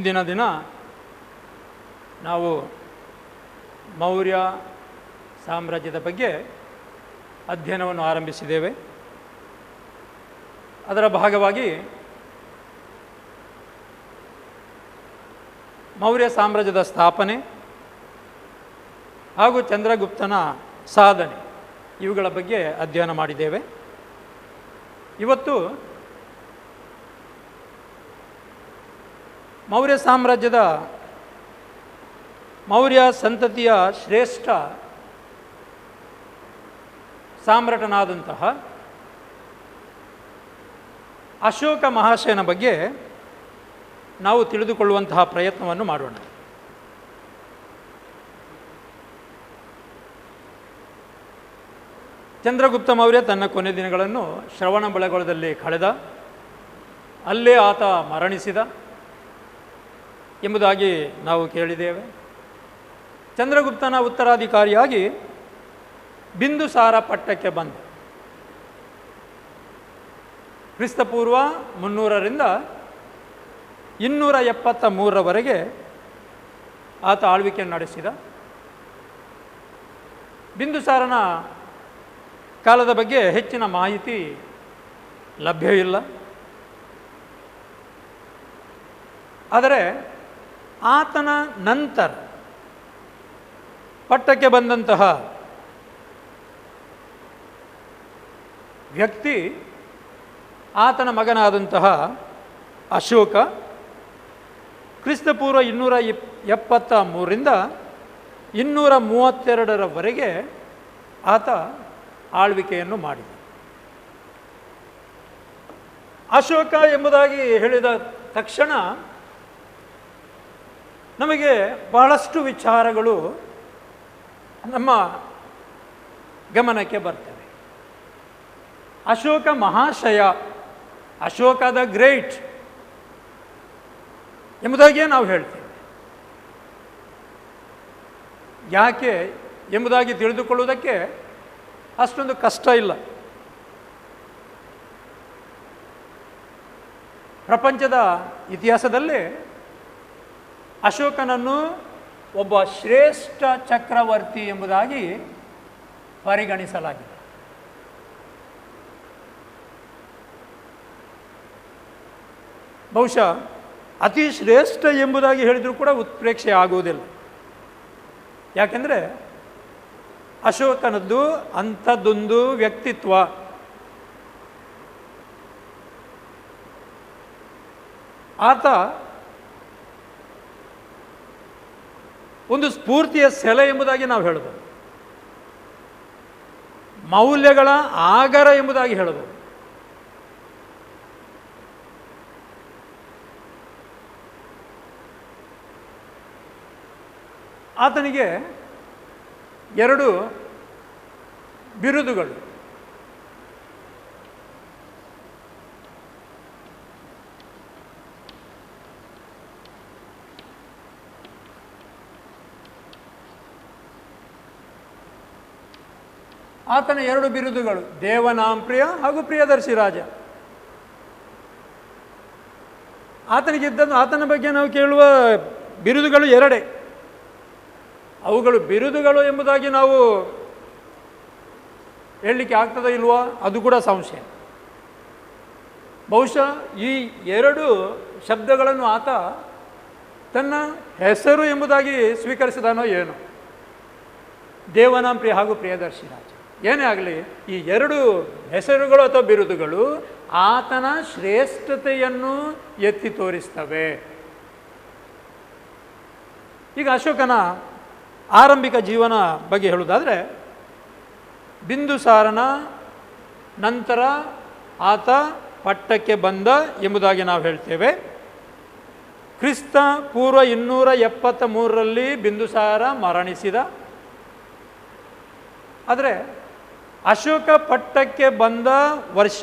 ಇಂದಿನ ದಿನ ನಾವು ಮೌರ್ಯ ಸಾಮ್ರಾಜ್ಯದ ಬಗ್ಗೆ ಅಧ್ಯಯನವನ್ನು ಆರಂಭಿಸಿದ್ದೇವೆ. ಅದರ ಭಾಗವಾಗಿ ಮೌರ್ಯ ಸಾಮ್ರಾಜ್ಯದ ಸ್ಥಾಪನೆ ಹಾಗೂ ಚಂದ್ರಗುಪ್ತನ ಸಾಧನೆ ಇವುಗಳ ಬಗ್ಗೆ ಅಧ್ಯಯನ ಮಾಡಿದ್ದೇವೆ. ಇವತ್ತು ಮೌರ್ಯ ಸಾಮ್ರಾಜ್ಯದ ಮೌರ್ಯ ಸಂತತಿಯ ಶ್ರೇಷ್ಠ ಸಾಮ್ರಾಟನಾದಂತಹ ಅಶೋಕ ಮಹಾಶಯನ ಬಗ್ಗೆ ನಾವು ತಿಳಿದುಕೊಳ್ಳುವಂತಹ ಪ್ರಯತ್ನವನ್ನು ಮಾಡೋಣ. ಚಂದ್ರಗುಪ್ತ ಮೌರ್ಯ ತನ್ನ ಕೊನೆ ದಿನಗಳನ್ನು ಶ್ರವಣಬೆಳಗೊಳದಲ್ಲಿ ಕಳೆದ, ಅಲ್ಲೇ ಆತ ಮರಣಿಸಿದ ಎಂಬುದಾಗಿ ನಾವು ಕೇಳಿದ್ದೇವೆ. ಚಂದ್ರಗುಪ್ತನ ಉತ್ತರಾಧಿಕಾರಿಯಾಗಿ ಬಿಂದುಸಾರ ಪಟ್ಟಕ್ಕೆ ಬಂದ. ಕ್ರಿಸ್ತಪೂರ್ವ 300ರಿಂದ 273ರವರೆಗೆ ಆತ ಆಳ್ವಿಕೆಯನ್ನು ನಡೆಸಿದ. ಬಿಂದುಸಾರನ ಕಾಲದ ಬಗ್ಗೆ ಹೆಚ್ಚಿನ ಮಾಹಿತಿ ಲಭ್ಯವಿಲ್ಲ. ಆದರೆ ಆತನ ನಂತರ ಪಟ್ಟಕ್ಕೆ ಬಂದಂತಹ ವ್ಯಕ್ತಿ ಆತನ ಮಗನಾದಂತಹ ಅಶೋಕ. ಕ್ರಿಸ್ತಪೂರ್ವ 273ರಿಂದ 232ರವರೆಗೆ ಆತ ಆಳ್ವಿಕೆಯನ್ನು ಮಾಡಿದ. ಅಶೋಕ ಎಂಬುದಾಗಿ ಹೇಳಿದ ತಕ್ಷಣ ನಮಗೆ ಬಹಳಷ್ಟು ವಿಚಾರಗಳು ನಮ್ಮ ಗಮನಕ್ಕೆ ಬರ್ತವೆ. ಅಶೋಕ ಮಹಾಶಯ, ಅಶೋಕ ದ ಗ್ರೇಟ್ ಎಂಬುದಾಗಿಯೇ ನಾವು ಹೇಳ್ತೇವೆ. ಯಾಕೆ ಎಂಬುದಾಗಿ ತಿಳಿದುಕೊಳ್ಳುವುದಕ್ಕೆ ಅಷ್ಟೊಂದು ಕಷ್ಟ ಇಲ್ಲ. ಪ್ರಪಂಚದ ಇತಿಹಾಸದಲ್ಲಿ ಅಶೋಕನನ್ನು ಒಬ್ಬ ಶ್ರೇಷ್ಠ ಚಕ್ರವರ್ತಿ ಎಂಬುದಾಗಿ ಪರಿಗಣಿಸಲಾಗಿದೆ. ಬಹುಶಃ ಅತಿ ಶ್ರೇಷ್ಠ ಎಂಬುದಾಗಿ ಹೇಳಿದರೂ ಕೂಡ ಉತ್ಪ್ರೇಕ್ಷೆ ಆಗುವುದಿಲ್ಲ. ಯಾಕೆಂದರೆ ಅಶೋಕನದ್ದು ಅಂಥದ್ದೊಂದು ವ್ಯಕ್ತಿತ್ವ. ಆತ ಒಂದು ಸ್ಫೂರ್ತಿಯ ಸೆಲೆ ಎಂಬುದಾಗಿ ನಾವು ಹೇಳಬಹುದು, ಮೌಲ್ಯಗಳ ಆಗರ ಎಂಬುದಾಗಿ ಹೇಳಬಹುದು. ಆತನಿಗೆ 2 ಬಿರುದುಗಳು. ಆತನ 2 ಬಿರುದುಗಳು ದೇವನಾಂಪ್ರಿಯ ಹಾಗೂ ಪ್ರಿಯದರ್ಶಿ ರಾಜ. ಆತನಿಗಿದ್ದದ್ದು, ಆತನ ಬಗ್ಗೆ ನಾವು ಕೇಳುವ ಬಿರುದುಗಳು 2. ಅವುಗಳು ಬಿರುದುಗಳು ಎಂಬುದಾಗಿ ನಾವು ಹೇಳಲಿಕ್ಕೆ ಆಗ್ತದೋ ಇಲ್ವೋ ಅದು ಕೂಡ ಸಂಶಯ. ಬಹುಶಃ ಈ 2 ಶಬ್ದಗಳನ್ನು ಆತ ತನ್ನ ಹೆಸರು ಎಂಬುದಾಗಿ ಸ್ವೀಕರಿಸಿದಾನೋ ಏನೋ. ದೇವನಾಂಪ್ರಿಯ ಹಾಗೂ ಪ್ರಿಯದರ್ಶಿ ರಾಜ. ಏನೇ ಆಗಲಿ, ಈ 2 ಹೆಸರುಗಳು ಅಥವಾ ಬಿರುದುಗಳು ಆತನ ಶ್ರೇಷ್ಠತೆಯನ್ನು ಎತ್ತಿ ತೋರಿಸ್ತವೆ. ಈಗ ಅಶೋಕನ ಆರಂಭಿಕ ಜೀವನ ಬಗ್ಗೆ ಹೇಳುವುದಾದರೆ, ಬಿಂದುಸಾರನ ನಂತರ ಆತ ಪಟ್ಟಕ್ಕೆ ಬಂದ ಎಂಬುದಾಗಿ ನಾವು ಹೇಳ್ತೇವೆ. ಕ್ರಿಸ್ತ ಪೂರ್ವ 273ರಲ್ಲಿ ಬಿಂದುಸಾರ ಮರಣಿಸಿದ. ಆದರೆ ಅಶೋಕ ಪಟ್ಟಕ್ಕೆ ಬಂದ ವರ್ಷ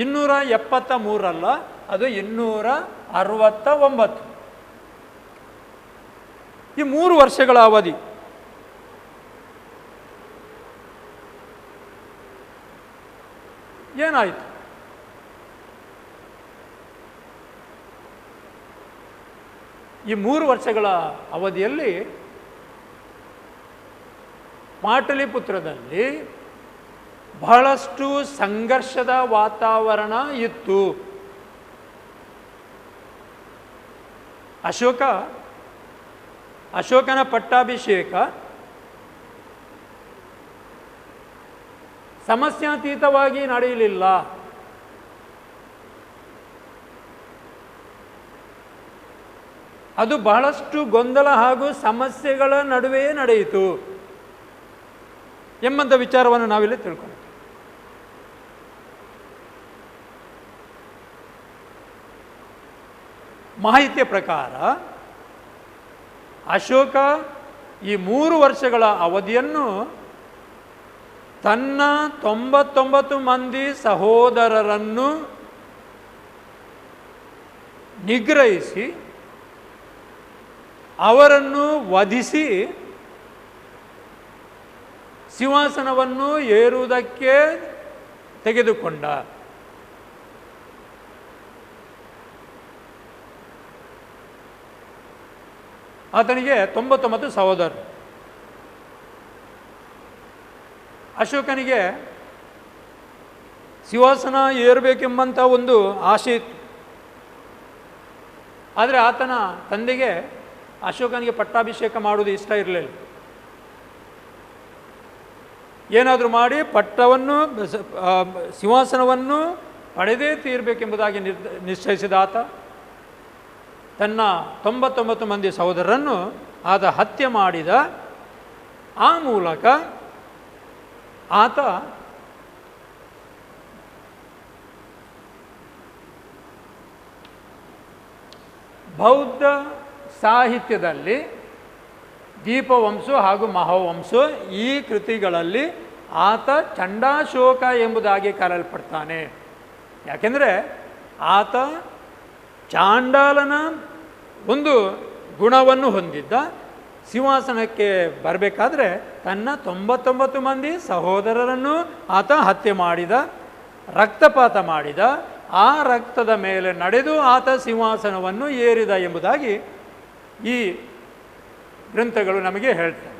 273 ಅದು 269. ಈ 3 ವರ್ಷಗಳ ಅವಧಿ ಏನಾಯಿತು? ಈ 3 ವರ್ಷಗಳ ಅವಧಿಯಲ್ಲಿ ಪಾಟಲಿಪುತ್ರದಲ್ಲಿ ಬಹಳಷ್ಟು ಸಂಘರ್ಷದ ವಾತಾವರಣ ಇತ್ತು. ಅಶೋಕನ ಪಟ್ಟಾಭಿಷೇಕ ಸಮಸ್ಯಾತೀತವಾಗಿ ನಡೆಯಲಿಲ್ಲ. ಅದು ಬಹಳಷ್ಟು ಗೊಂದಲ ಹಾಗೂ ಸಮಸ್ಯೆಗಳ ನಡುವೆ ನಡೆಯಿತು ಎಂಬಂಥ ವಿಚಾರವನ್ನು ನಾವಿಲ್ಲಿ ತಿಳ್ಕೊಳ್ತೀವಿ. ಮಾಹಿತಿಯ ಪ್ರಕಾರ ಅಶೋಕ ಈ 3 ವರ್ಷಗಳ ಅವಧಿಯನ್ನು ತನ್ನ 99 ಮಂದಿ ಸಹೋದರರನ್ನು ನಿಗ್ರಹಿಸಿ ಅವರನ್ನು ವಧಿಸಿ ಸಿಂಹಾಸನವನ್ನು ಏರುವುದಕ್ಕೆ ತೆಗೆದುಕೊಂಡ. ಆತನಿಗೆ 99 ಸಹೋದರರು. ಅಶೋಕನಿಗೆ ಸಿಂಹಾಸನ ಏರಬೇಕೆಂಬಂಥ ಒಂದು ಆಸೆ ಇತ್ತು. ಆದರೆ ಆತನ ತಂದೆಗೆ ಅಶೋಕನಿಗೆ ಪಟ್ಟಾಭಿಷೇಕ ಮಾಡುವುದು ಇಷ್ಟ ಇರಲಿಲ್ಲ. ಏನಾದರೂ ಮಾಡಿ ಸಿಂಹಾಸನವನ್ನು ಪಡೆದೇ ತೀರಬೇಕೆಂಬುದಾಗಿ ನಿಶ್ಚಯಿಸಿದ ಆತ ತನ್ನ 99 ಮಂದಿ ಸಹೋದರರನ್ನು ಆತ ಹತ್ಯೆ ಮಾಡಿದ. ಆ ಮೂಲಕ ಆತ ಬೌದ್ಧ ಸಾಹಿತ್ಯದಲ್ಲಿ ದೀಪವಂಶ ಹಾಗೂ ಮಹಾವಂಶ ಈ ಕೃತಿಗಳಲ್ಲಿ ಆತ ಚಂಡಾಶೋಕ ಎಂಬುದಾಗಿ ಕರೆಯಲ್ಪಡ್ತಾನೆ. ಯಾಕೆಂದರೆ ಆತ ಚಾಂಡಾಲನ ಒಂದು ಗುಣವನ್ನು ಹೊಂದಿದ್ದ. ಸಿಂಹಾಸನಕ್ಕೆ ಬರಬೇಕಾದ್ರೆ ತನ್ನ 99 ಮಂದಿ ಸಹೋದರರನ್ನು ಆತ ಹತ್ಯೆ ಮಾಡಿದ, ರಕ್ತಪಾತ ಮಾಡಿದ. ಆ ರಕ್ತದ ಮೇಲೆ ನಡೆದು ಆತ ಸಿಂಹಾಸನವನ್ನು ಏರಿದ ಎಂಬುದಾಗಿ ಈ ಗ್ರಂಥಗಳು ನಮಗೆ ಹೇಳ್ತವೆ.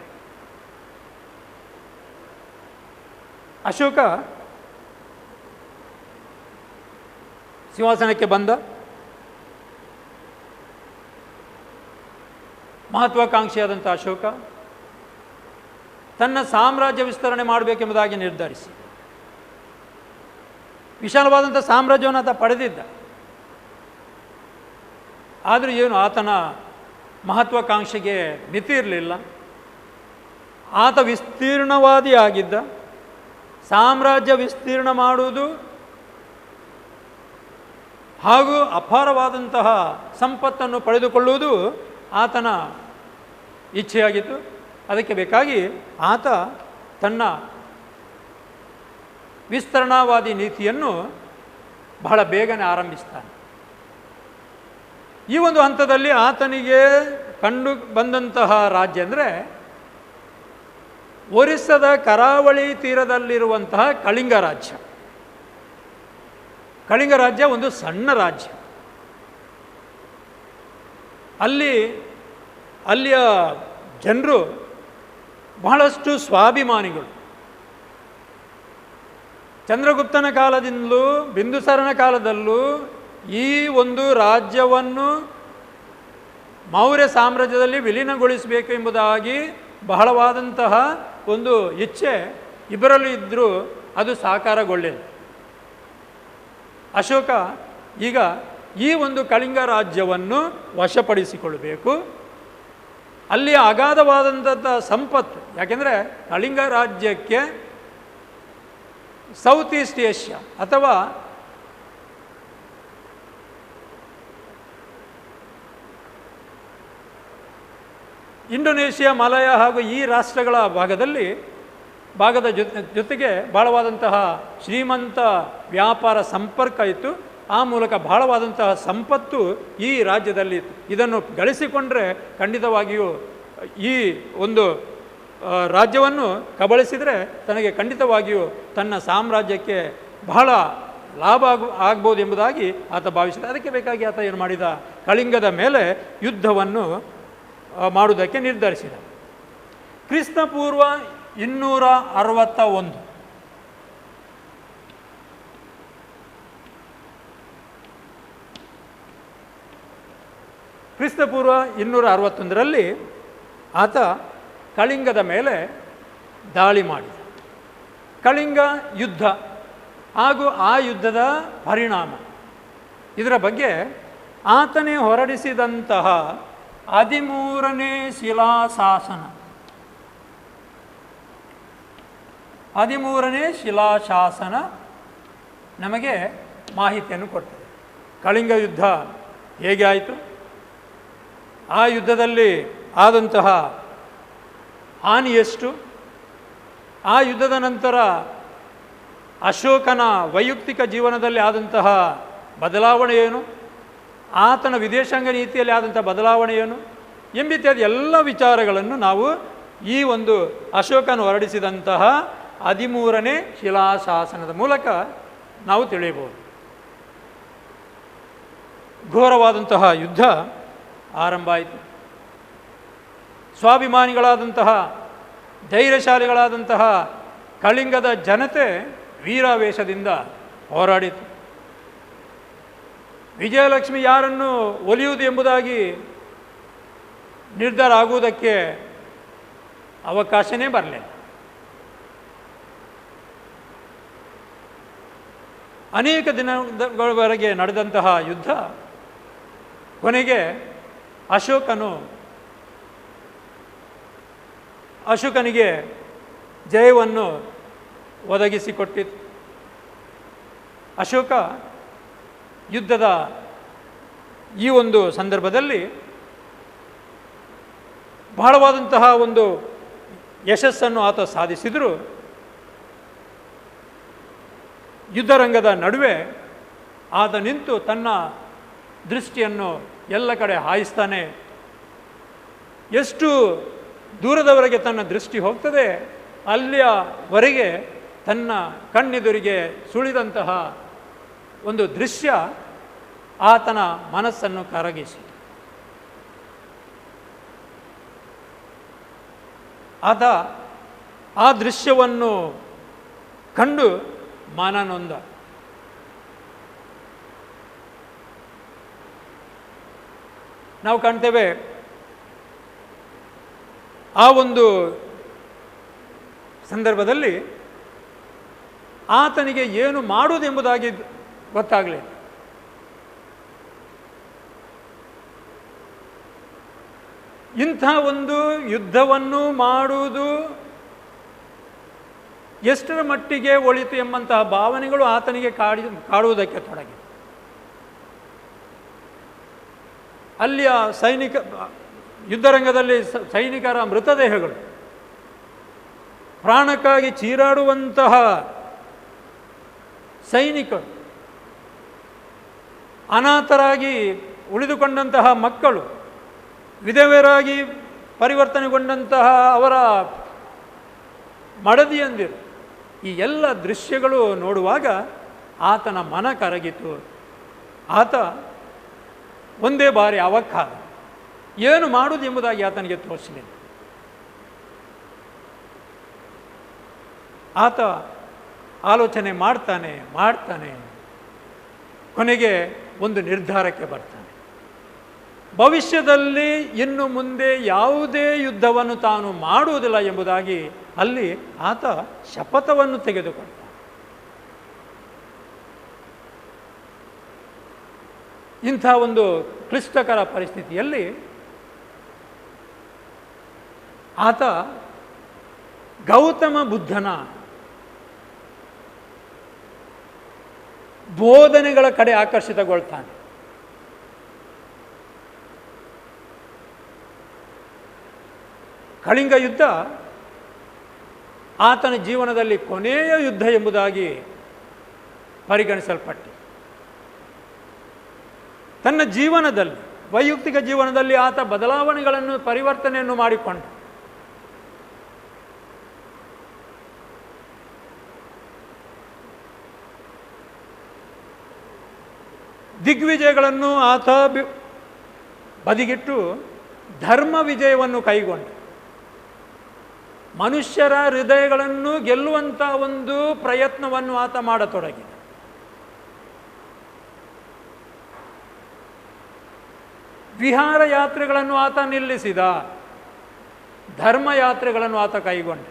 ಅಶೋಕ ಸಿಂಹಾಸನಕ್ಕೆ ಬಂದ. ಮಹತ್ವಾಕಾಂಕ್ಷಿಯಾದಂಥ ಅಶೋಕ ತನ್ನ ಸಾಮ್ರಾಜ್ಯ ವಿಸ್ತರಣೆ ಮಾಡಬೇಕೆಂಬುದಾಗಿ ನಿರ್ಧರಿಸಿ ವಿಶಾಲವಾದಂಥ ಸಾಮ್ರಾಜ್ಯವನ್ನು ಆತ ಪಡೆದಿದ್ದ. ಆದರೂ ಏನು ಆತನ ಮಹತ್ವಾಕಾಂಕ್ಷೆಗೆ ಮಿತಿ ಇರಲಿಲ್ಲ. ಆತ ವಿಸ್ತೀರ್ಣವಾದಿಯಾಗಿದ್ದ. ಸಾಮ್ರಾಜ್ಯ ವಿಸ್ತೀರ್ಣ ಮಾಡುವುದು ಹಾಗೂ ಅಪಾರವಾದಂತಹ ಸಂಪತ್ತನ್ನು ಪಡೆದುಕೊಳ್ಳುವುದು ಆತನ ಇಚ್ಛೆಯಾಗಿತ್ತು. ಅದಕ್ಕೆ ಬೇಕಾಗಿ ಆತ ತನ್ನ ವಿಸ್ತರಣಾವಾದಿ ನೀತಿಯನ್ನು ಬಹಳ ಬೇಗನೆ ಆರಂಭಿಸ್ತಾನೆ. ಈ ಒಂದು ಹಂತದಲ್ಲಿ ಆತನಿಗೆ ಕಂಡು ಬಂದಂತಹ ರಾಜ್ಯ ಅಂದರೆ ಒರಿಸ್ಸಾದ ಕರಾವಳಿ ತೀರದಲ್ಲಿರುವಂತಹ ಕಳಿಂಗ ರಾಜ್ಯ. ಕಳಿಂಗ ರಾಜ್ಯ ಒಂದು ಸಣ್ಣ ರಾಜ್ಯ. ಅಲ್ಲಿಯ ಜನರು ಬಹಳಷ್ಟು ಸ್ವಾಭಿಮಾನಿಗಳು. ಚಂದ್ರಗುಪ್ತನ ಕಾಲದಿಂದಲೂ ಬಿಂದುಸಾರನ ಕಾಲದಲ್ಲೂ ಈ ಒಂದು ರಾಜ್ಯವನ್ನು ಮೌರ್ಯ ಸಾಮ್ರಾಜ್ಯದಲ್ಲಿ ವಿಲೀನಗೊಳಿಸಬೇಕು ಎಂಬುದಾಗಿ ಬಹಳವಾದಂತಹ ಒಂದು ಇಚ್ಛೆ ಇಬ್ಬರಲ್ಲೂ ಇದ್ದರೂ ಅದು ಸಾಕಾರಗೊಳ್ಳಿಲ್ಲ. ಅಶೋಕ ಈಗ ಈ ಒಂದು ಕಳಿಂಗ ರಾಜ್ಯವನ್ನು ವಶಪಡಿಸಿಕೊಳ್ಳಬೇಕು. ಅಲ್ಲಿಯ ಅಗಾಧವಾದಂಥ ಸಂಪತ್ತು, ಯಾಕೆಂದರೆ ಕಳಿಂಗ ರಾಜ್ಯಕ್ಕೆ ಸೌತ್ ಈಸ್ಟ್ ಏಷ್ಯಾ ಅಥವಾ ಇಂಡೋನೇಷ್ಯಾ, ಮಲಯ ಹಾಗೂ ಈ ರಾಷ್ಟ್ರಗಳ ಭಾಗದ ಜೊತೆಗೆ ಬಹಳವಾದಂತಹ ಶ್ರೀಮಂತ ವ್ಯಾಪಾರ ಸಂಪರ್ಕ ಇತ್ತು. ಆ ಮೂಲಕ ಬಹಳವಾದಂತಹ ಸಂಪತ್ತು ಈ ರಾಜ್ಯದಲ್ಲಿ ಇತ್ತು. ಇದನ್ನು ಗಳಿಸಿಕೊಂಡ್ರೆ ಖಂಡಿತವಾಗಿಯೂ ಈ ಒಂದು ರಾಜ್ಯವನ್ನು ಕಬಳಿಸಿದರೆ ತನಗೆ ಖಂಡಿತವಾಗಿಯೂ ತನ್ನ ಸಾಮ್ರಾಜ್ಯಕ್ಕೆ ಬಹಳ ಲಾಭ ಆಗ್ಬೋದು ಎಂಬುದಾಗಿ ಆತ ಭಾವಿಸಿದ. ಅದಕ್ಕೆ ಬೇಕಾಗಿ ಆತ ಏನು ಮಾಡಿದ, ಕಳಿಂಗದ ಮೇಲೆ ಯುದ್ಧವನ್ನು ಮಾಡುವುದಕ್ಕೆ ನಿರ್ಧರಿಸಿದ. ಕ್ರಿಸ್ತಪೂರ್ವ 261 ಕ್ರಿಸ್ತಪೂರ್ವ 261ರಲ್ಲಿ ಆತ ಕಳಿಂಗದ ಮೇಲೆ ದಾಳಿ ಮಾಡಿದ. ಕಳಿಂಗ ಯುದ್ಧ ಹಾಗೂ ಆ ಯುದ್ಧದ ಪರಿಣಾಮ ಇದರ ಬಗ್ಗೆ ಆತನೇ ಹೊರಡಿಸಿದಂತಹ 13ನೇ ಶಿಲಾಶಾಸನ 13ನೇ ಶಿಲಾಶಾಸನ ನಮಗೆ ಮಾಹಿತಿಯನ್ನು ಕೊಡ್ತದೆ. ಕಳಿಂಗ ಯುದ್ಧ ಹೇಗೆ ಆಯಿತು, ಆ ಯುದ್ಧದಲ್ಲಿ ಆದಂತಹ ಹಾನಿ ಎಷ್ಟು, ಆ ಯುದ್ಧದ ನಂತರ ಅಶೋಕನ ವೈಯಕ್ತಿಕ ಜೀವನದಲ್ಲಿ ಆದಂತಹ ಬದಲಾವಣೆ ಏನು, ಆತನ ವಿದೇಶಾಂಗ ನೀತಿಯಲ್ಲಿ ಆದಂಥ ಬದಲಾವಣೆ ಏನು ಎಂಬಿತ್ಯಾದಿ ಎಲ್ಲ ವಿಚಾರಗಳನ್ನು ನಾವು ಈ ಒಂದು ಅಶೋಕನು ಹೊರಡಿಸಿದಂತಹ 13ನೇ ಶಿಲಾಶಾಸನದ ಮೂಲಕ ನಾವು ತಿಳಿಯಬಹುದು. ಘೋರವಾದಂತಹ ಯುದ್ಧ ಆರಂಭ ಆಯಿತು. ಸ್ವಾಭಿಮಾನಿಗಳಾದಂತಹ ಧೈರ್ಯಶಾಲಿಗಳಾದಂತಹ ಕಳಿಂಗದ ಜನತೆ ವೀರಾವೇಶದಿಂದ ಹೋರಾಡಿತು. ವಿಜಯಲಕ್ಷ್ಮಿ ಯಾರನ್ನು ಒಲಿಯುವುದು ಎಂಬುದಾಗಿ ನಿರ್ಧಾರ ಆಗುವುದಕ್ಕೆ ಅವಕಾಶನೇ ಬರಲಿಲ್ಲ. ಅನೇಕ ದಿನಗಳವರೆಗೆ ನಡೆದಂತಹ ಯುದ್ಧ ಕೊನೆಗೆ ಅಶೋಕನಿಗೆ ಜಯವನ್ನು ಒದಗಿಸಿಕೊಟ್ಟಿತು. ಅಶೋಕ ಯುದ್ಧದ ಈ ಒಂದು ಸಂದರ್ಭದಲ್ಲಿ ಬಹಳವಾದಂತಹ ಒಂದು ಯಶಸ್ಸನ್ನು ಆತ ಸಾಧಿಸಿದರೂ ಯುದ್ಧರಂಗದ ನಡುವೆ ಆತ ನಿಂತು ತನ್ನ ದೃಷ್ಟಿಯನ್ನು ಎಲ್ಲ ಕಡೆ ಹಾಯಿಸ್ತಾನೆ. ಎಷ್ಟು ದೂರದವರೆಗೆ ತನ್ನ ದೃಷ್ಟಿ ಹೋಗ್ತದೆ ಅಲ್ಲಿಯವರೆಗೆ ತನ್ನ ಕಣ್ಣೆದುರಿಗೆ ಸುಳಿದಂತಹ ಒಂದು ದೃಶ್ಯ ಆತನ ಮನಸ್ಸನ್ನು ಕರಗಿಸಿ ಆತ ಆ ದೃಶ್ಯವನ್ನು ಕಂಡು ಮನನೊಂದ. ನಾವು ಕಾಣ್ತೇವೆ ಆ ಒಂದು ಸಂದರ್ಭದಲ್ಲಿ ಆತನಿಗೆ ಏನು ಮಾಡುವುದೆಂಬುದಾಗಿ ಗೊತ್ತಾಗಲಿಲ್ಲ. ಇಂಥ ಒಂದು ಯುದ್ಧವನ್ನು ಮಾಡುವುದು ಎಷ್ಟರ ಮಟ್ಟಿಗೆ ಒಳಿತು ಎಂಬಂತಹ ಭಾವನೆಗಳು ಆತನಿಗೆ ಕಾಡುವುದಕ್ಕೆ ತೊಡಗಿದೆ. ಅಲ್ಲಿಯ ಯುದ್ಧರಂಗದಲ್ಲಿ ಸೈನಿಕರ ಮೃತದೇಹಗಳು, ಪ್ರಾಣಕ್ಕಾಗಿ ಚೀರಾಡುವಂತಹ ಸೈನಿಕರು, ಅನಾಥರಾಗಿ ಉಳಿದುಕೊಂಡಂತಹ ಮಕ್ಕಳು, ವಿಧವೆಯರಾಗಿ ಪರಿವರ್ತನೆಗೊಂಡಂತಹ ಅವರ ಮಡದಿಯಂದಿರು, ಈ ಎಲ್ಲ ದೃಶ್ಯಗಳು ನೋಡುವಾಗ ಆತನ ಮನ ಕರಗಿತು. ಆತ ಒಂದೇ ಬಾರಿ ಅವಕ್ಕಾದ ಏನು ಮಾಡುವುದು ಎಂಬುದಾಗಿ ಆತನಿಗೆ ತೋರಿಸಲಿಲ್ಲ. ಆತ ಆಲೋಚನೆ ಮಾಡ್ತಾನೆ ಕೊನೆಗೆ ಒಂದು ನಿರ್ಧಾರಕ್ಕೆ ಬರ್ತಾನೆ. ಭವಿಷ್ಯದಲ್ಲಿ ಇನ್ನು ಮುಂದೆ ಯಾವುದೇ ಯುದ್ಧವನ್ನು ತಾನು ಮಾಡುವುದಿಲ್ಲ ಎಂಬುದಾಗಿ ಅಲ್ಲಿ ಆತ ಶಪಥವನ್ನು ತೆಗೆದುಕೊಂಡ. ಇಂಥ ಒಂದು ಕ್ಲಿಷ್ಟಕರ ಪರಿಸ್ಥಿತಿಯಲ್ಲಿ ಆತ ಗೌತಮ ಬುದ್ಧನ ಬೋಧನೆಗಳ ಕಡೆ ಆಕರ್ಷಿತಗೊಳ್ತಾನೆ. ಕಳಿಂಗ ಯುದ್ಧ ಆತನ ಜೀವನದಲ್ಲಿ ಕೊನೆಯ ಯುದ್ಧ ಎಂಬುದಾಗಿ ಪರಿಗಣಿಸಲ್ಪಟ್ಟು ತನ್ನ ಜೀವನದಲ್ಲಿ, ವೈಯಕ್ತಿಕ ಜೀವನದಲ್ಲಿ ಆತ ಬದಲಾವಣೆಗಳನ್ನು, ಪರಿವರ್ತನೆಯನ್ನು ಮಾಡಿಕೊಂಡ. ದಿಗ್ವಿಜಯಗಳನ್ನು ಆತ ಬದಿಗಿಟ್ಟು ಧರ್ಮ ವಿಜಯವನ್ನು ಕೈಗೊಂಡ. ಮನುಷ್ಯರ ಹೃದಯಗಳನ್ನು ಗೆಲ್ಲುವಂಥ ಒಂದು ಪ್ರಯತ್ನವನ್ನು ಆತ ಮಾಡತೊಡಗಿದ. ವಿಹಾರ ಯಾತ್ರೆಗಳನ್ನು ಆತ ನಿಲ್ಲಿಸಿದ, ಧರ್ಮಯಾತ್ರೆಗಳನ್ನು ಆತ ಕೈಗೊಂಡ.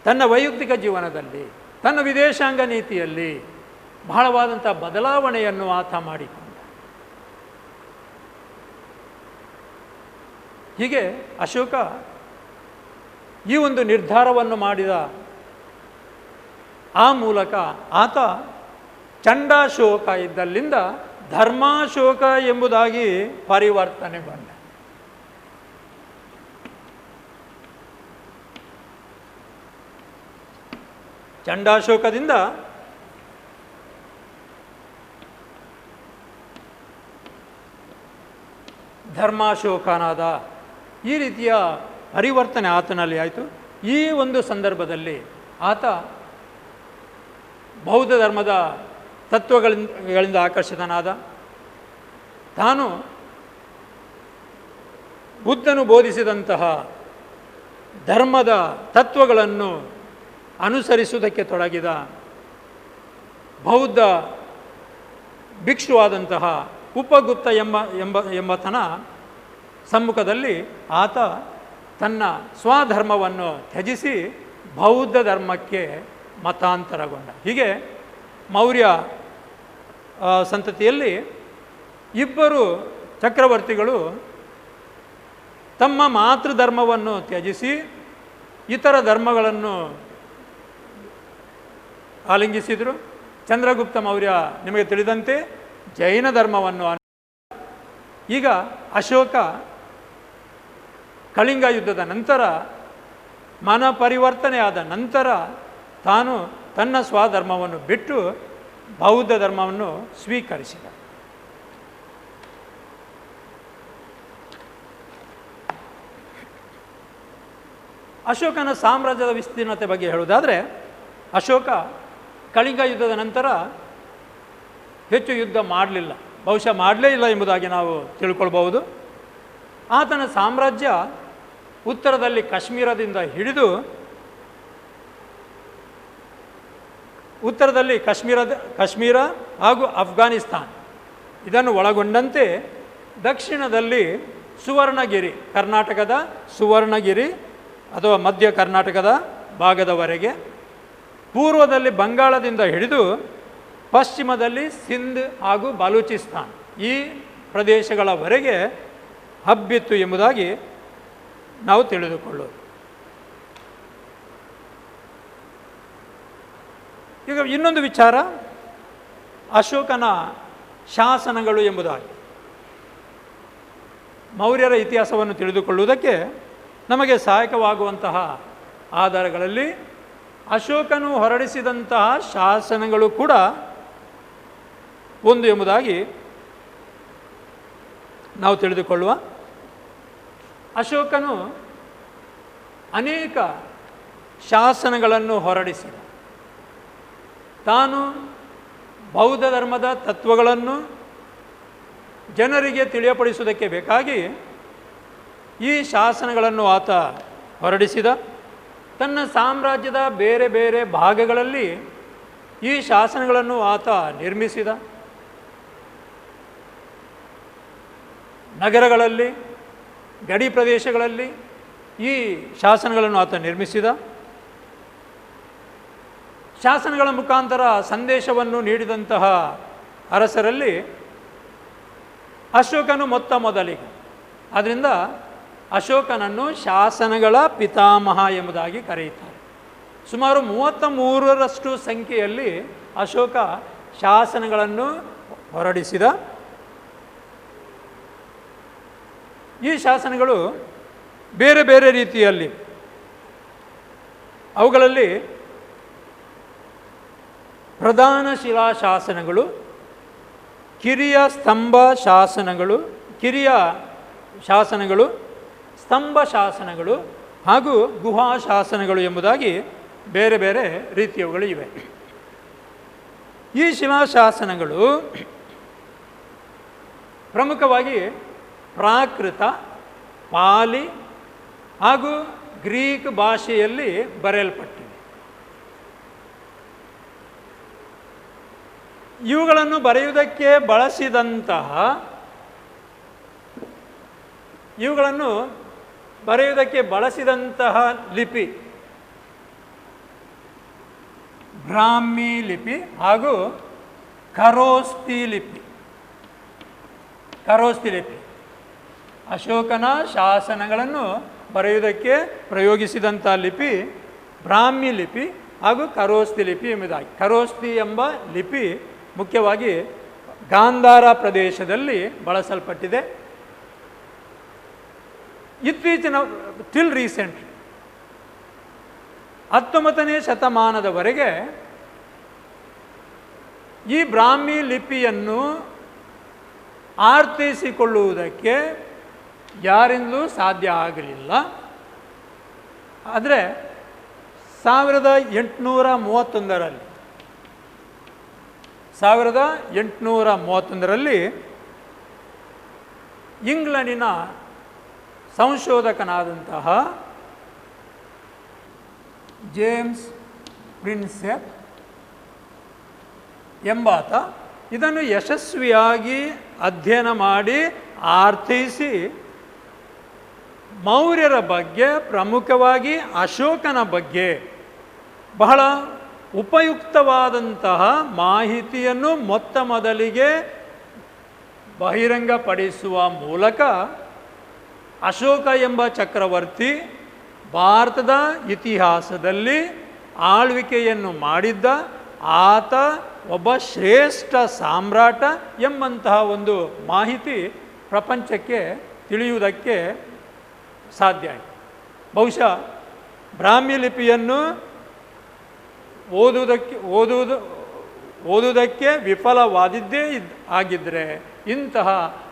ತನ್ನ ವೈಯಕ್ತಿಕ ಜೀವನದಲ್ಲಿ, ತನ್ನ ವಿದೇಶಾಂಗ ನೀತಿಯಲ್ಲಿ ಬಹಳವಾದಂಥ ಬದಲಾವಣೆಯನ್ನು ಆತ ಮಾಡಿಕೊಂಡ. ಹೀಗೆ ಅಶೋಕ ಈ ಒಂದು ನಿರ್ಧಾರವನ್ನು ಮಾಡಿದ. ಆ ಮೂಲಕ ಆತ ಚಂಡಾಶೋಕ ಇದ್ದಲ್ಲಿಂದ ಧರ್ಮಾಶೋಕ ಎಂಬುದಾಗಿ ಪರಿವರ್ತನೆಗೊಂಡ. ಚಂಡಾಶೋಕದಿಂದ ಧರ್ಮಾಶೋಕನಾದ. ಈ ರೀತಿಯ ಪರಿವರ್ತನೆ ಆತನಲ್ಲಿ ಆಯಿತು. ಈ ಒಂದು ಸಂದರ್ಭದಲ್ಲಿ ಆತ ಬೌದ್ಧ ಧರ್ಮದ ತತ್ವಗಳಿಂದ ಆಕರ್ಷಿತನಾದ. ತಾನು ಬುದ್ಧನು ಬೋಧಿಸಿದಂತಹ ಧರ್ಮದ ತತ್ವಗಳನ್ನು ಅನುಸರಿಸುವುದಕ್ಕೆ ತೊಡಗಿದ. ಬೌದ್ಧ ಭಿಕ್ಷುವಾದಂತಹ ಉಪಗುಪ್ತ ಎಂಬತನ ಸಮ್ಮುಖದಲ್ಲಿ ಆತ ತನ್ನ ಸ್ವಧರ್ಮವನ್ನು ತ್ಯಜಿಸಿ ಬೌದ್ಧ ಧರ್ಮಕ್ಕೆ ಮತಾಂತರಗೊಂಡ. ಹೀಗೆ ಮೌರ್ಯ ಸಂತತಿಯಲ್ಲಿ ಇಬ್ಬರು ಚಕ್ರವರ್ತಿಗಳು ತಮ್ಮ ಮಾತೃಧರ್ಮವನ್ನು ತ್ಯಜಿಸಿ ಇತರ ಧರ್ಮಗಳನ್ನು ಆಲಿಂಗಿಸಿದರು. ಚಂದ್ರಗುಪ್ತ ಮೌರ್ಯ ನಿಮಗೆ ತಿಳಿದಂತೆ ಜೈನ ಧರ್ಮವನ್ನು. ಈಗ ಅಶೋಕ ಕಳಿಂಗ ಯುದ್ಧದ ನಂತರ, ಮನ ಪರಿವರ್ತನೆ ಆದ ನಂತರ ತಾನು ತನ್ನ ಸ್ವಧರ್ಮವನ್ನು ಬಿಟ್ಟು ಬೌದ್ಧ ಧರ್ಮವನ್ನು ಸ್ವೀಕರಿಸಿದ. ಅಶೋಕನ ಸಾಮ್ರಾಜ್ಯದ ವಿಸ್ತೀರ್ಣತೆ ಬಗ್ಗೆ ಹೇಳುವುದಾದರೆ, ಅಶೋಕ ಕಳಿಂಗ ಯುದ್ಧದ ನಂತರ ಹೆಚ್ಚು ಯುದ್ಧ ಮಾಡಲಿಲ್ಲ, ಬಹುಶಃ ಮಾಡಲೇ ಇಲ್ಲ ಎಂಬುದಾಗಿ ನಾವು ತಿಳ್ಕೊಳ್ಬಹುದು. ಆತನ ಸಾಮ್ರಾಜ್ಯ ಉತ್ತರದಲ್ಲಿ ಕಾಶ್ಮೀರದಿಂದ ಹಿಡಿದು ಕಾಶ್ಮೀರ ಹಾಗೂ ಅಫ್ಘಾನಿಸ್ತಾನ್ ಇದನ್ನು ಒಳಗೊಂಡಂತೆ ದಕ್ಷಿಣದಲ್ಲಿ ಸುವರ್ಣಗಿರಿ, ಕರ್ನಾಟಕದ ಸುವರ್ಣಗಿರಿ ಅಥವಾ ಮಧ್ಯ ಕರ್ನಾಟಕದ ಭಾಗದವರೆಗೆ, ಪೂರ್ವದಲ್ಲಿ ಬಂಗಾಳದಿಂದ ಹಿಡಿದು ಪಶ್ಚಿಮದಲ್ಲಿ ಸಿಂಧ್ ಹಾಗೂ ಬಲೂಚಿಸ್ತಾನ್ ಈ ಪ್ರದೇಶಗಳವರೆಗೆ ಹಬ್ಬಿತ್ತು ಎಂಬುದಾಗಿ ನಾವು ತಿಳಿದುಕೊಳ್ಳೋದು. ಈಗ ಇನ್ನೊಂದು ವಿಚಾರ, ಅಶೋಕನ ಶಾಸನಗಳು ಎಂಬುದಾಗಿ. ಮೌರ್ಯರ ಇತಿಹಾಸವನ್ನು ತಿಳಿದುಕೊಳ್ಳುವುದಕ್ಕೆ ನಮಗೆ ಸಹಾಯಕವಾಗುವಂತಹ ಆಧಾರಗಳಲ್ಲಿ ಅಶೋಕನು ಹೊರಡಿಸಿದಂತಹ ಶಾಸನಗಳು ಕೂಡ ಒಂದು ಎಂಬುದಾಗಿ ನಾವು ತಿಳಿದುಕೊಳ್ಳುವ. ಅಶೋಕನು ಅನೇಕ ಶಾಸನಗಳನ್ನು ಹೊರಡಿಸಿದ. ತಾನು ಬೌದ್ಧ ಧರ್ಮದ ತತ್ವಗಳನ್ನು ಜನರಿಗೆ ತಿಳಿಯಪಡಿಸುವುದಕ್ಕೆ ಬೇಕಾಗಿ ಈ ಶಾಸನಗಳನ್ನು ಆತ ಹೊರಡಿಸಿದ. ತನ್ನ ಸಾಮ್ರಾಜ್ಯದ ಬೇರೆ ಬೇರೆ ಭಾಗಗಳಲ್ಲಿ ಈ ಶಾಸನಗಳನ್ನು ಆತ ನಿರ್ಮಿಸಿದ. ನಗರಗಳಲ್ಲಿ, ಗಡಿ ಪ್ರದೇಶಗಳಲ್ಲಿ ಈ ಶಾಸನಗಳನ್ನು ಆತ ನಿರ್ಮಿಸಿದ. ಶಾಸನಗಳ ಮುಖಾಂತರ ಸಂದೇಶವನ್ನು ನೀಡಿದಂತಹ ಅರಸರಲ್ಲಿ ಅಶೋಕನು ಮೊತ್ತ ಮೊದಲಿಗೆ. ಆದ್ದರಿಂದ ಅಶೋಕನನ್ನು ಶಾಸನಗಳ ಪಿತಾಮಹ ಎಂಬುದಾಗಿ ಕರೆಯುತ್ತಾರೆ. ಸುಮಾರು 33ರಷ್ಟು ಸಂಖ್ಯೆಯಲ್ಲಿ ಅಶೋಕ ಶಾಸನಗಳನ್ನು ಹೊರಡಿಸಿದ. ಈ ಶಾಸನಗಳು ಬೇರೆ ಬೇರೆ ರೀತಿಯಲ್ಲಿ, ಅವುಗಳಲ್ಲಿ ಪ್ರಧಾನ ಶಿಲಾಶಾಸನಗಳು, ಕಿರಿಯ ಸ್ತಂಭ ಶಾಸನಗಳು, ಸ್ತಂಭ ಶಾಸನಗಳು ಹಾಗೂ ಗುಹಾ ಶಾಸನಗಳು ಎಂಬುದಾಗಿ ಬೇರೆ ಬೇರೆ ರೀತಿಯವುಗಳು ಇವೆ. ಈ ಶಿಲಾಶಾಸನಗಳು ಪ್ರಮುಖವಾಗಿ ಪ್ರಾಕೃತ, ಪಾಲಿ ಹಾಗೂ ಗ್ರೀಕ್ ಭಾಷೆಯಲ್ಲಿ ಬರೆಯಲ್ಪಟ್ಟಿವೆ. ಇವುಗಳನ್ನು ಬರೆಯುವುದಕ್ಕೆ ಬಳಸಿದಂತಹ ಲಿಪಿ ಬ್ರಾಹ್ಮಿ ಲಿಪಿ ಹಾಗೂ ಖರೋಷ್ಠಿ ಲಿಪಿ. ಅಶೋಕನ ಶಾಸನಗಳನ್ನು ಬರೆಯುವುದಕ್ಕೆ ಪ್ರಯೋಗಿಸಿದಂಥ ಲಿಪಿ ಬ್ರಾಹ್ಮಿ ಲಿಪಿ ಹಾಗೂ ಖರೋಷ್ಠಿ ಲಿಪಿ ಎಂಬುದಾಗಿ. ಖರೋಷ್ಠಿ ಎಂಬ ಲಿಪಿ ಮುಖ್ಯವಾಗಿ ಗಾಂಧಾರ ಪ್ರದೇಶದಲ್ಲಿ ಬಳಸಲ್ಪಟ್ಟಿದೆ. ಇತ್ತೀಚಿನ ಟಿಲ್ ರೀಸೆಂಟ್ 19ನೇ ಶತಮಾನದವರೆಗೆ ಈ ಬ್ರಾಹ್ಮಿ ಲಿಪಿಯನ್ನು ಅರ್ಥೈಸಿಕೊಳ್ಳುವುದಕ್ಕೆ ಯಾರಿಂದಲೂ ಸಾಧ್ಯ ಆಗಲಿಲ್ಲ. ಆದರೆ 1831ರಲ್ಲಿ ಇಂಗ್ಲೆಂಡಿನ ಸಂಶೋಧಕನಾದಂತಹ ಜೇಮ್ಸ್ ಪ್ರಿನ್ಸೆಪ್ ಎಂಬಾತ ಇದನ್ನು ಯಶಸ್ವಿಯಾಗಿ ಅಧ್ಯಯನ ಮಾಡಿ ಅರ್ಥೈಸಿ ಮೌರ್ಯರ ಬಗ್ಗೆ, ಪ್ರಮುಖವಾಗಿ ಅಶೋಕನ ಬಗ್ಗೆ ಬಹಳ ಉಪಯುಕ್ತವಾದಂತಹ ಮಾಹಿತಿಯನ್ನು ಮೊತ್ತ ಮೊದಲಿಗೆ ಬಹಿರಂಗಪಡಿಸುವ ಮೂಲಕ ಅಶೋಕ ಎಂಬ ಚಕ್ರವರ್ತಿ ಭಾರತದ ಇತಿಹಾಸದಲ್ಲಿ ಆಳ್ವಿಕೆಯನ್ನು ಮಾಡಿದ್ದ ಆತ ಒಬ್ಬ ಶ್ರೇಷ್ಠ ಸಾಮ್ರಾಟ ಎಂಬಂತಹ ಒಂದು ಮಾಹಿತಿ ಪ್ರಪಂಚಕ್ಕೆ ತಿಳಿಯುವುದಕ್ಕೆ ಸಾಧ್ಯ ಆಯಿತು. ಬಹುಶಃ ಬ್ರಾಹ್ಮಿ ಲಿಪಿಯನ್ನು ಓದುವುದಕ್ಕೆ ವಿಫಲವಾದಿದ್ದೇ ಆಗಿದ್ದರೆ ಇಂತಹ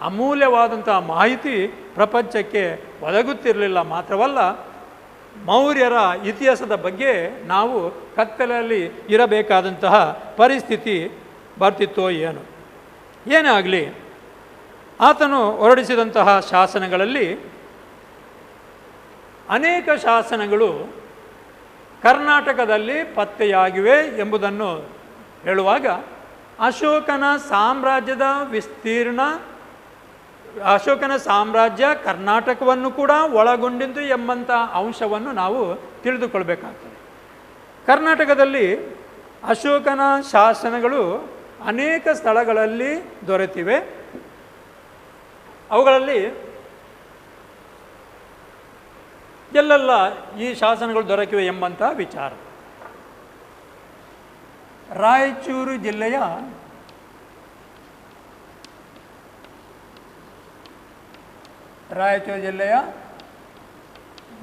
ಅಮೂಲ್ಯವಾದಂತಹ ಮಾಹಿತಿ ಪ್ರಪಂಚಕ್ಕೆ ಒದಗುತ್ತಿರಲಿಲ್ಲ. ಮಾತ್ರವಲ್ಲ, ಮೌರ್ಯರ ಇತಿಹಾಸದ ಬಗ್ಗೆ ನಾವು ಕತ್ತಲಲ್ಲಿ ಇರಬೇಕಾದಂತಹ ಪರಿಸ್ಥಿತಿ ಬರ್ತಿತ್ತೋ ಏನು. ಏನೇ ಆಗಲಿ, ಆತನು ಹೊರಡಿಸಿದಂತಹ ಶಾಸನಗಳಲ್ಲಿ ಅನೇಕ ಶಾಸನಗಳು ಕರ್ನಾಟಕದಲ್ಲಿ ಪತ್ತೆಯಾಗಿವೆ ಎಂಬುದನ್ನು ಹೇಳುವಾಗ ಅಶೋಕನ ಸಾಮ್ರಾಜ್ಯ ಕರ್ನಾಟಕವನ್ನು ಕೂಡ ಒಳಗೊಂಡಿದ್ದು ಎಂಬಂಥ ಅಂಶವನ್ನು ನಾವು ತಿಳಿದುಕೊಳ್ಬೇಕಾಗ್ತದೆ. ಕರ್ನಾಟಕದಲ್ಲಿ ಅಶೋಕನ ಶಾಸನಗಳು ಅನೇಕ ಸ್ಥಳಗಳಲ್ಲಿ ದೊರೆತಿವೆ. ಅವುಗಳಲ್ಲಿ ಎಲ್ಲೆಲ್ಲ ಈ ಶಾಸನಗಳು ದೊರಕಿವೆ ಎಂಬಂಥ ವಿಚಾರ. ರಾಯಚೂರು ಜಿಲ್ಲೆಯ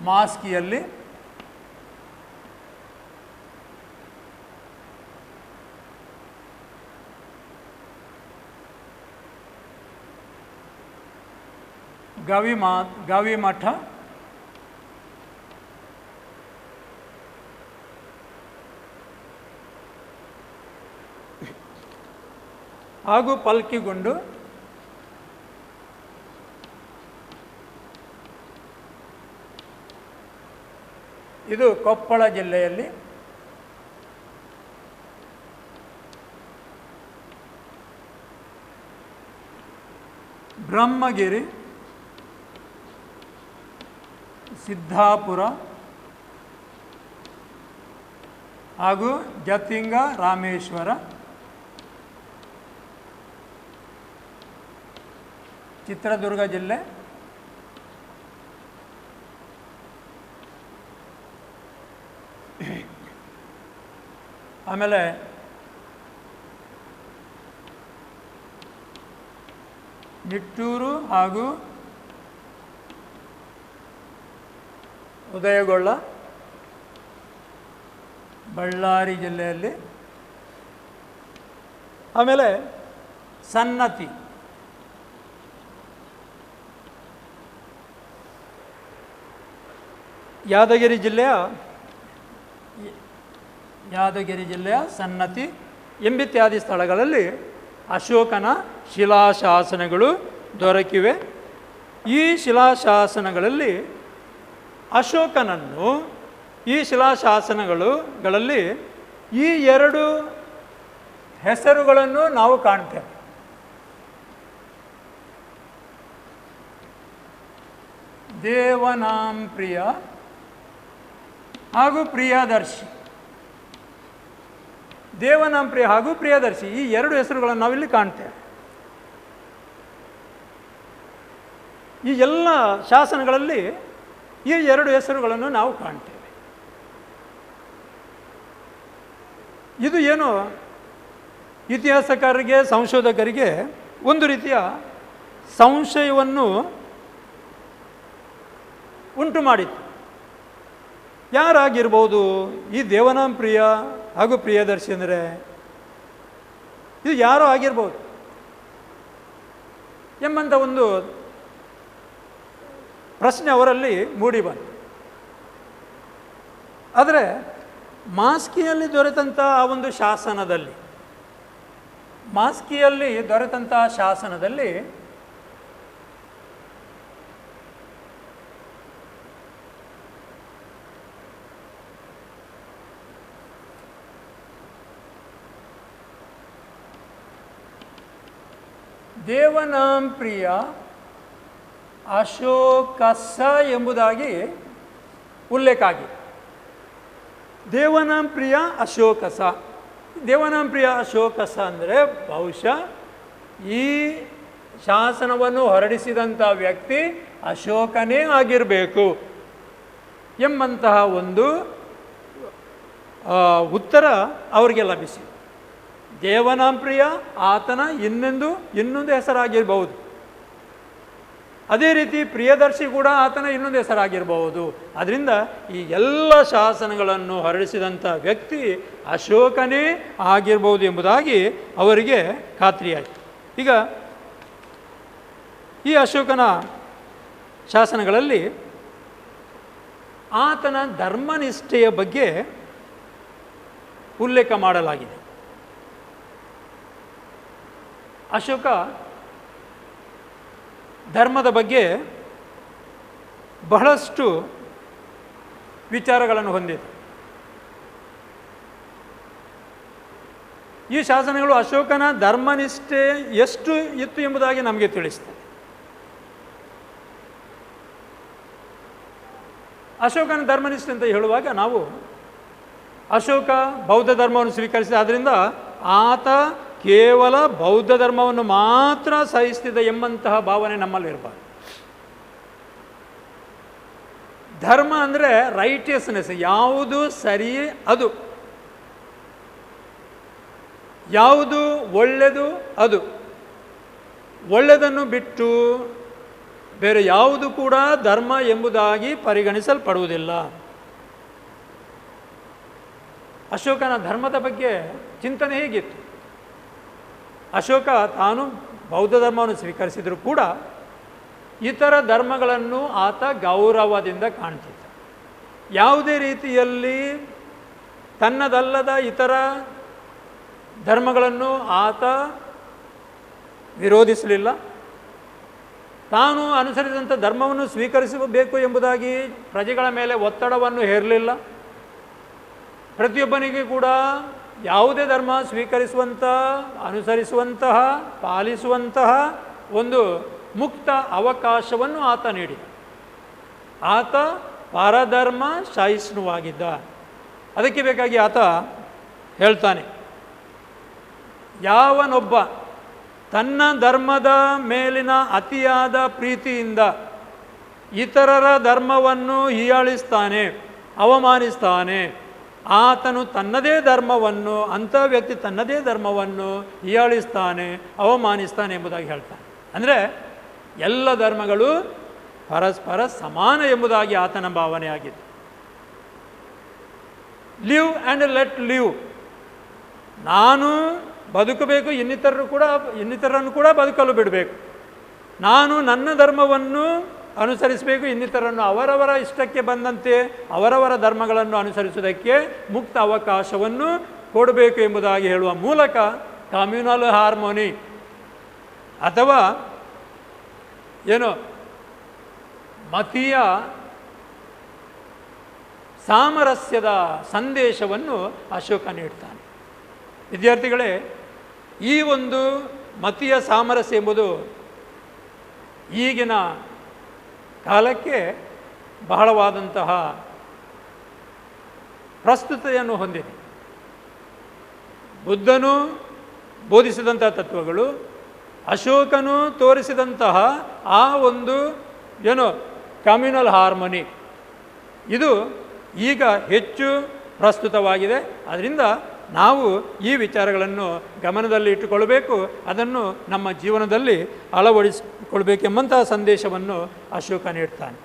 ಮಾಸ್ಕಿಯಲ್ಲಿ ಗವಿಮಠ, ಹಾಗೂ ಪಲ್ಕಿಗುಂಡು, ಇದು ಕೊಪ್ಪಳ ಜಿಲ್ಲೆಯಲ್ಲಿ. ಬ್ರಹ್ಮಗಿರಿ, ಸಿದ್ದಾಪುರ ಹಾಗೂ ಜತಿಂಗ ರಾಮೇಶ್ವರ, ಚಿತ್ರದುರ್ಗ ಜಿಲ್ಲೆ, ಆಮೇಲೆ ನಿಟ್ಟೂರು ಹಾಗೂ ಉದಯಗೊಳ್ಳ ಬಳ್ಳಾರಿ ಜಿಲ್ಲೆಯಲ್ಲಿ, ಆಮೇಲೆ ಸನ್ನತಿ ಯಾದಗಿರಿ ಜಿಲ್ಲೆಯ ಸನ್ನತಿ ಎಂಬಿತ್ಯಾದಿ ಸ್ಥಳಗಳಲ್ಲಿ ಅಶೋಕನ ಶಿಲಾಶಾಸನಗಳು ದೊರಕಿವೆ. ಈ ಶಿಲಾಶಾಸನಗಳಲ್ಲಿ ಅಶೋಕನನ್ನು ಈ ಶಿಲಾಶಾಸನಗಳಲ್ಲಿ ಈ ಎರಡು ಹೆಸರುಗಳನ್ನು ನಾವು ಕಾಣ್ತೇವೆ. ದೇವನಾಂ ಪ್ರಿಯ ಹಾಗೂ ಪ್ರಿಯದರ್ಶಿ. ದೇವನಾಂ ಪ್ರಿಯ ಹಾಗೂ ಪ್ರಿಯದರ್ಶಿ ಈ ಎರಡು ಹೆಸರುಗಳನ್ನು ನಾವಿಲ್ಲಿ ಕಾಣ್ತೇವೆ. ಈ ಎಲ್ಲ ಶಾಸನಗಳಲ್ಲಿ ಈ ಎರಡು ಹೆಸರುಗಳನ್ನು ನಾವು ಕಾಣ್ತೇವೆ. ಇದು ಏನು ಇತಿಹಾಸಕಾರರಿಗೆ, ಸಂಶೋಧಕರಿಗೆ ಒಂದು ರೀತಿಯ ಸಂಶಯವನ್ನು ಉಂಟು ಮಾಡಿತು. ಯಾರಾಗಿರ್ಬೋದು ಈ ದೇವನಾಂ ಪ್ರಿಯ ಹಾಗೂ ಪ್ರಿಯದರ್ಶಿ ಅಂದರೆ? ಇದು ಯಾರೋ ಆಗಿರ್ಬೋದು ಎಂಬಂಥ ಒಂದು ಪ್ರಶ್ನೆ ಅವರಲ್ಲಿ ಮೂಡಿ ಬಂತು. ಆದರೆ ಮಾಸ್ಕಿಯಲ್ಲಿ ದೊರೆತಂಥ ಆ ಒಂದು ಶಾಸನದಲ್ಲಿ ದೇವನಾಂ ಪ್ರಿಯ ಅಶೋಕಸ ಎಂಬುದಾಗಿ ಉಲ್ಲೇಖ ಆಗಿದೆ. ದೇವನಾಂ ಪ್ರಿಯ ಅಶೋಕಸ. ದೇವನಾಂ ಪ್ರಿಯ ಅಶೋಕಸ ಅಂದರೆ ಬಹುಶಃ ಈ ಶಾಸನವನ್ನು ಹೊರಡಿಸಿದಂಥ ವ್ಯಕ್ತಿ ಅಶೋಕನೇ ಆಗಿರಬೇಕು ಎಂಬಂತಹ ಒಂದು ಉತ್ತರ ಅವರಿಗೆ ಲಭಿಸಿದೆ. ದೇವನಾಂ ಪ್ರಿಯ ಆತನ ಇನ್ನೊಂದು ಹೆಸರಾಗಿರಬಹುದು. ಅದೇ ರೀತಿ ಪ್ರಿಯದರ್ಶಿ ಕೂಡ ಆತನ ಇನ್ನೊಂದು ಹೆಸರಾಗಿರಬಹುದು. ಅದರಿಂದ ಈ ಎಲ್ಲ ಶಾಸನಗಳನ್ನು ಹೊರಡಿಸಿದಂಥ ವ್ಯಕ್ತಿ ಅಶೋಕನೇ ಆಗಿರ್ಬೋದು ಎಂಬುದಾಗಿ ಅವರಿಗೆ ಖಾತ್ರಿಯಾಯಿತು. ಈಗ ಈ ಅಶೋಕನ ಶಾಸನಗಳಲ್ಲಿ ಆತನ ಧರ್ಮನಿಷ್ಠೆಯ ಬಗ್ಗೆ ಉಲ್ಲೇಖ ಮಾಡಲಾಗಿದೆ. ಅಶೋಕ ಧರ್ಮದ ಬಗ್ಗೆ ಬಹಳಷ್ಟು ವಿಚಾರಗಳನ್ನು ಹೊಂದಿದೆ. ಈ ಶಾಸನಗಳು ಅಶೋಕನ ಧರ್ಮನಿಷ್ಠೆ ಎಷ್ಟು ಇತ್ತು ಎಂಬುದಾಗಿ ನಮಗೆ ತಿಳಿಸ್ತದೆ. ಅಶೋಕನ ಧರ್ಮನಿಷ್ಠೆ ಅಂತ ಹೇಳುವಾಗ ನಾವು ಅಶೋಕ ಬೌದ್ಧ ಧರ್ಮವನ್ನು ಸ್ವೀಕರಿಸಿದ, ಆದ್ದರಿಂದ ಆತ ಕೇವಲ ಬೌದ್ಧ ಧರ್ಮವನ್ನು ಮಾತ್ರ ಸಹಿಸ್ತಿದ್ದ ಎಂಬಂತಹ ಭಾವನೆ ನಮ್ಮಲ್ಲಿರಬಾರ್ದು. ಧರ್ಮ ಅಂದರೆ ರೈಟಿಯಸ್ನೆಸ್, ಯಾವುದು ಸರಿ ಅದು, ಯಾವುದು ಒಳ್ಳೆಯದು ಅದು. ಒಳ್ಳೆಯದನ್ನು ಬಿಟ್ಟು ಬೇರೆ ಯಾವುದು ಕೂಡ ಧರ್ಮ ಎಂಬುದಾಗಿ ಪರಿಗಣಿಸಲ್ಪಡುವುದಿಲ್ಲ. ಅಶೋಕನ ಧರ್ಮದ ಬಗ್ಗೆ ಚಿಂತನೆ ಹೇಗಿತ್ತು? ಅಶೋಕ ತಾನು ಬೌದ್ಧ ಧರ್ಮವನ್ನು ಸ್ವೀಕರಿಸಿದರೂ ಕೂಡ ಇತರ ಧರ್ಮಗಳನ್ನು ಆತ ಗೌರವದಿಂದ ಕಾಣ್ತಿದ್ದ. ಯಾವುದೇ ರೀತಿಯಲ್ಲಿ ತನ್ನದಲ್ಲದ ಇತರ ಧರ್ಮಗಳನ್ನು ಆತ ವಿರೋಧಿಸಲಿಲ್ಲ. ತಾನು ಅನುಸರಿಸಿದಂಥ ಧರ್ಮವನ್ನು ಸ್ವೀಕರಿಸಬೇಕು ಎಂಬುದಾಗಿ ಪ್ರಜೆಗಳ ಮೇಲೆ ಒತ್ತಡವನ್ನು ಹೇರಲಿಲ್ಲ. ಪ್ರತಿಯೊಬ್ಬನಿಗೆ ಕೂಡ ಯಾವುದೇ ಧರ್ಮ ಅನುಸರಿಸುವಂತಹ ಪಾಲಿಸುವಂತಹ ಒಂದು ಮುಕ್ತ ಅವಕಾಶವನ್ನು ಆತ ನೀಡಿದ. ಆತ ಪರಧರ್ಮ ಸಹಿಷ್ಣುವಾಗಿದ್ದ. ಅದಕ್ಕೆ ಬೇಕಾಗಿ ಆತ ಹೇಳ್ತಾನೆ, ಯಾವನೊಬ್ಬ ತನ್ನ ಧರ್ಮದ ಮೇಲಿನ ಅತಿಯಾದ ಪ್ರೀತಿಯಿಂದ ಇತರರ ಧರ್ಮವನ್ನು ಹೀಯಾಳಿಸ್ತಾನೆ, ಅವಮಾನಿಸ್ತಾನೆ, ಆತನು ತನ್ನದೇ ಧರ್ಮವನ್ನು, ಅಂಥ ವ್ಯಕ್ತಿ ತನ್ನದೇ ಧರ್ಮವನ್ನು ಹೀಯಾಳಿಸ್ತಾನೆ, ಅವಮಾನಿಸ್ತಾನೆ ಎಂಬುದಾಗಿ ಹೇಳ್ತಾನೆ. ಅಂದರೆ ಎಲ್ಲ ಧರ್ಮಗಳು ಪರಸ್ಪರ ಸಮಾನ ಎಂಬುದಾಗಿ ಆತನ ಭಾವನೆಯಾಗಿದೆ. Live and let live. ನಾನು ಬದುಕಬೇಕು, ಇನ್ನಿತರನ್ನು ಕೂಡ ಬದುಕಲು ಬಿಡಬೇಕು. ನಾನು ನನ್ನ ಧರ್ಮವನ್ನು ಅನುಸರಿಸಬೇಕು, ಇನ್ನಿತರನ್ನು ಅವರವರ ಇಷ್ಟಕ್ಕೆ ಬಂದಂತೆ ಅವರವರ ಧರ್ಮಗಳನ್ನು ಅನುಸರಿಸುವುದಕ್ಕೆ ಮುಕ್ತ ಅವಕಾಶವನ್ನು ಕೊಡಬೇಕು ಎಂಬುದಾಗಿ ಹೇಳುವ ಮೂಲಕ ಕಮ್ಯುನಲ್ ಹಾರ್ಮೋನಿ ಅಥವಾ ಏನು ಮತೀಯ ಸಾಮರಸ್ಯದ ಸಂದೇಶವನ್ನು ಅಶೋಕ ನೀಡ್ತಾನೆ. ವಿದ್ಯಾರ್ಥಿಗಳೇ, ಈ ಒಂದು ಮತೀಯ ಸಾಮರಸ್ಯ ಎಂಬುದು ಈಗಿನ ಕಾಲಕ್ಕೆ ಬಹಳವಾದಂತಹ ಪ್ರಸ್ತುತತೆಯನ್ನು ಹೊಂದಿದೆ. ಬುದ್ಧನು ಬೋಧಿಸಿದಂತಹ ತತ್ವಗಳು, ಅಶೋಕನು ತೋರಿಸಿದಂತಹ ಆ ಒಂದು ಏನು ಕಮ್ಯುನಲ್ ಹಾರ್ಮೋನಿ, ಇದು ಈಗ ಹೆಚ್ಚು ಪ್ರಸ್ತುತವಾಗಿದೆ. ಅದರಿಂದ ನಾವು ಈ ವಿಚಾರಗಳನ್ನು ಗಮನದಲ್ಲಿ ಇಟ್ಟುಕೊಳ್ಳಬೇಕು, ಅದನ್ನು ನಮ್ಮ ಜೀವನದಲ್ಲಿ ಅಳವಡಿಸಿಕೊಳ್ಬೇಕೆಂಬಂತಹ ಸಂದೇಶವನ್ನು ಅಶೋಕ ನೀಡ್ತಾನೆ.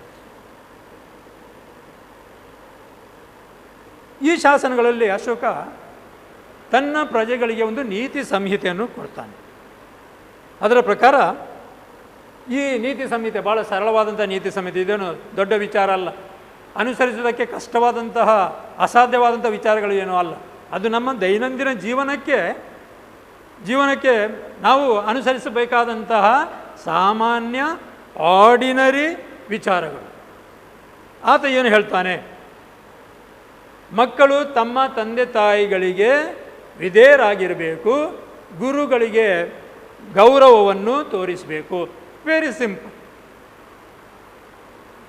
ಈ ಶಾಸನಗಳಲ್ಲಿ ಅಶೋಕ ತನ್ನ ಪ್ರಜೆಗಳಿಗೆ ಒಂದು ನೀತಿ ಸಂಹಿತೆಯನ್ನು ಕೊಡ್ತಾನೆ. ಅದರ ಪ್ರಕಾರ ಈ ನೀತಿ ಸಂಹಿತೆ ಭಾಳ ಸರಳವಾದಂಥ ನೀತಿ ಸಂಹಿತೆ, ಇದೇನು ದೊಡ್ಡ ವಿಚಾರ ಅಲ್ಲ, ಅನುಸರಿಸುವುದಕ್ಕೆ ಕಷ್ಟವಾದಂತಹ ಅಸಾಧ್ಯವಾದಂಥ ವಿಚಾರಗಳು ಏನೂ ಅಲ್ಲ. ಅದು ನಮ್ಮ ದೈನಂದಿನ ಜೀವನಕ್ಕೆ ನಾವು ಅನುಸರಿಸಬೇಕಾದಂತಹ ಸಾಮಾನ್ಯ ಆರ್ಡಿನರಿ ವಿಚಾರಗಳು. ಆತ ಏನು ಹೇಳ್ತಾನೆ? ಮಕ್ಕಳು ತಮ್ಮ ತಂದೆ ತಾಯಿಗಳಿಗೆ ವಿಧೇಯರಾಗಿರಬೇಕು, ಗುರುಗಳಿಗೆ ಗೌರವವನ್ನು ತೋರಿಸಬೇಕು. Very simple.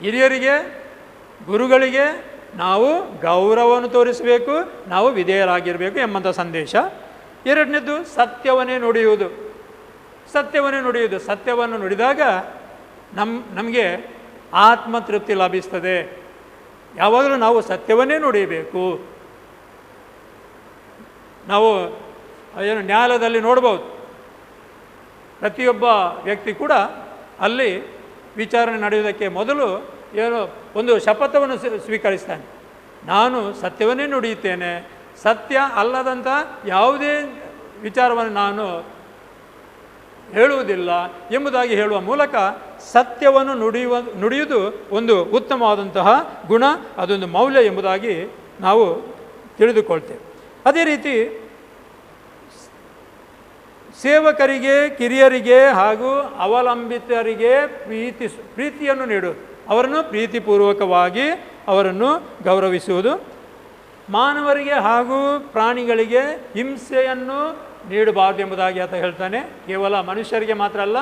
ಹಿರಿಯರಿಗೆ, ಗುರುಗಳಿಗೆ ನಾವು ಗೌರವವನ್ನು ತೋರಿಸಬೇಕು, ನಾವು ವಿಧೇಯರಾಗಿರಬೇಕು ಎಂಬಂಥ ಸಂದೇಶ. ಎರಡನೇದು ಸತ್ಯವನ್ನೇ ನುಡಿಯುವುದು. ಸತ್ಯವನ್ನು ನುಡಿದಾಗ ನಮಗೆ ಆತ್ಮತೃಪ್ತಿ ಲಭಿಸ್ತದೆ. ಯಾವಾಗಲೂ ನಾವು ಸತ್ಯವನ್ನೇ ನುಡಿಯಬೇಕು. ನಾವು ಏನು ನ್ಯಾಯಾಲಯದಲ್ಲಿ ನೋಡ್ಬೋದು, ಪ್ರತಿಯೊಬ್ಬ ವ್ಯಕ್ತಿ ಕೂಡ ಅಲ್ಲಿ ವಿಚಾರಣೆ ನಡೆಯುವುದಕ್ಕೆ ಮೊದಲು ಏನು ಒಂದು ಶಪಥವನ್ನು ಸ್ವೀಕರಿಸ್ತಾನೆ. ನಾನು ಸತ್ಯವನ್ನೇ ನುಡಿಯುತ್ತೇನೆ, ಸತ್ಯ ಅಲ್ಲದಂಥ ಯಾವುದೇ ವಿಚಾರವನ್ನು ನಾನು ಹೇಳುವುದಿಲ್ಲ ಎಂಬುದಾಗಿ ಹೇಳುವ ಮೂಲಕ ಸತ್ಯವನ್ನು ನುಡಿಯುವುದು ಒಂದು ಉತ್ತಮವಾದಂತಹ ಗುಣ, ಅದೊಂದು ಮೌಲ್ಯ ಎಂಬುದಾಗಿ ನಾವು ತಿಳಿದುಕೊಳ್ತೇವೆ. ಅದೇ ರೀತಿ ಸೇವಕರಿಗೆ, ಕಿರಿಯರಿಗೆ ಹಾಗೂ ಅವಲಂಬಿತರಿಗೆ ಪ್ರೀತಿಯನ್ನು ನೀಡುವುದು, ಅವರನ್ನು ಪ್ರೀತಿಪೂರ್ವಕವಾಗಿ ಅವರನ್ನು ಗೌರವಿಸುವುದು. ಮಾನವರಿಗೆ ಹಾಗೂ ಪ್ರಾಣಿಗಳಿಗೆ ಹಿಂಸೆಯನ್ನು ನೀಡಬಾರ್ದು ಎಂಬುದಾಗಿ ಆತ ಹೇಳ್ತಾನೆ. ಕೇವಲ ಮನುಷ್ಯರಿಗೆ ಮಾತ್ರ ಅಲ್ಲ,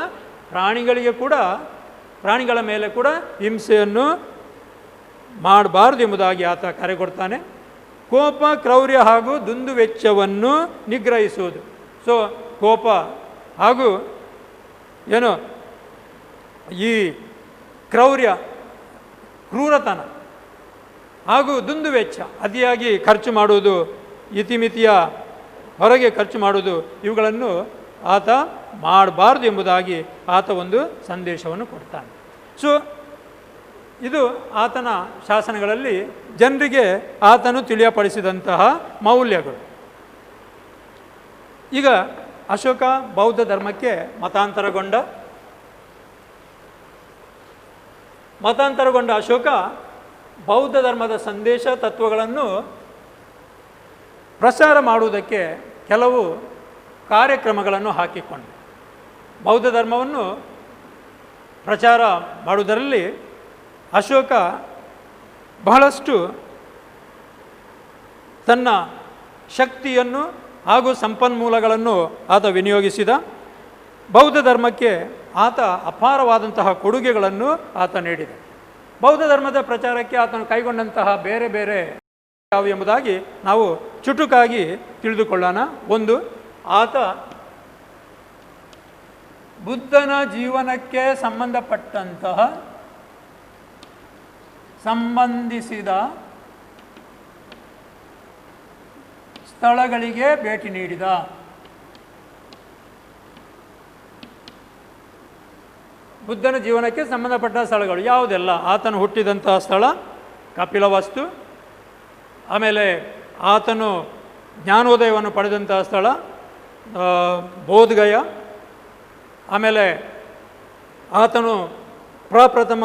ಪ್ರಾಣಿಗಳಿಗೆ ಕೂಡ, ಪ್ರಾಣಿಗಳ ಮೇಲೆ ಕೂಡ ಹಿಂಸೆಯನ್ನು ಮಾಡಬಾರ್ದು ಎಂಬುದಾಗಿ ಆತ ಕರೆ ಕೊಡ್ತಾನೆ. ಕೋಪ, ಕ್ರೌರ್ಯ ಹಾಗೂ ದುಂದು ವೆಚ್ಚವನ್ನು ನಿಗ್ರಹಿಸುವುದು. ಸೊ ಕೋಪ ಹಾಗೂ ಏನು ಈ ಕ್ರೌರ್ಯ, ಕ್ರೂರತನ ಹಾಗೂ ದುಂದು ವೆಚ್ಚ, ಅತಿಯಾಗಿ ಖರ್ಚು ಮಾಡುವುದು, ಇತಿಮಿತಿಯ ಹೊರಗೆ ಖರ್ಚು ಮಾಡುವುದು, ಇವುಗಳನ್ನು ಆತ ಮಾಡಬಾರ್ದು ಎಂಬುದಾಗಿ ಆತ ಒಂದು ಸಂದೇಶವನ್ನು ಕೊಡ್ತಾನೆ. ಸೊ ಇದು ಆತನ ಶಾಸನಗಳಲ್ಲಿ ಜನರಿಗೆ ಆತನು ತಿಳಿಯಪಡಿಸಿದಂತಹ ಮೌಲ್ಯಗಳು. ಈಗ ಅಶೋಕ ಬೌದ್ಧ ಧರ್ಮಕ್ಕೆ ಮತಾಂತರಗೊಂಡ ಅಶೋಕ ಬೌದ್ಧ ಧರ್ಮದ ಸಂದೇಶ ತತ್ವಗಳನ್ನು ಪ್ರಚಾರ ಮಾಡುವುದಕ್ಕೆ ಕೆಲವು ಕಾರ್ಯಕ್ರಮಗಳನ್ನು ಹಾಕಿಕೊಂಡ. ಬೌದ್ಧ ಧರ್ಮವನ್ನು ಪ್ರಚಾರ ಮಾಡುವುದರಲ್ಲಿ ಅಶೋಕ ಬಹಳಷ್ಟು ತನ್ನ ಶಕ್ತಿಯನ್ನು ಹಾಗೂ ಸಂಪನ್ಮೂಲಗಳನ್ನು ಆತ ವಿನಿಯೋಗಿಸಿದ. ಬೌದ್ಧ ಧರ್ಮಕ್ಕೆ ಆತ ಅಪಾರವಾದಂತಹ ಕೊಡುಗೆಗಳನ್ನು ಆತ ನೀಡಿದ. ಬೌದ್ಧ ಧರ್ಮದ ಪ್ರಚಾರಕ್ಕೆ ಆತನು ಕೈಗೊಂಡಂತಹ ಬೇರೆ ಬೇರೆ ಯಾವುವು ಎಂಬುದಾಗಿ ನಾವು ಚುಟುಕಾಗಿ ತಿಳಿದುಕೊಳ್ಳೋಣ. ಒಂದು, ಆತ ಬುದ್ಧನ ಜೀವನಕ್ಕೆ ಸಂಬಂಧಿಸಿದ ಸ್ಥಳಗಳಿಗೆ ಭೇಟಿ ನೀಡಿದ. ಬುದ್ಧನ ಜೀವನಕ್ಕೆ ಸಂಬಂಧಪಟ್ಟ ಸ್ಥಳಗಳು ಯಾವುದೆಲ್ಲ? ಆತನು ಹುಟ್ಟಿದಂತಹ ಸ್ಥಳ ಕಪಿಲವಸ್ತು, ಆಮೇಲೆ ಆತನು ಜ್ಞಾನೋದಯವನ್ನು ಪಡೆದಂತಹ ಸ್ಥಳ ಬೋಧಗಯ, ಆಮೇಲೆ ಆತನು ಪ್ರಪ್ರಥಮ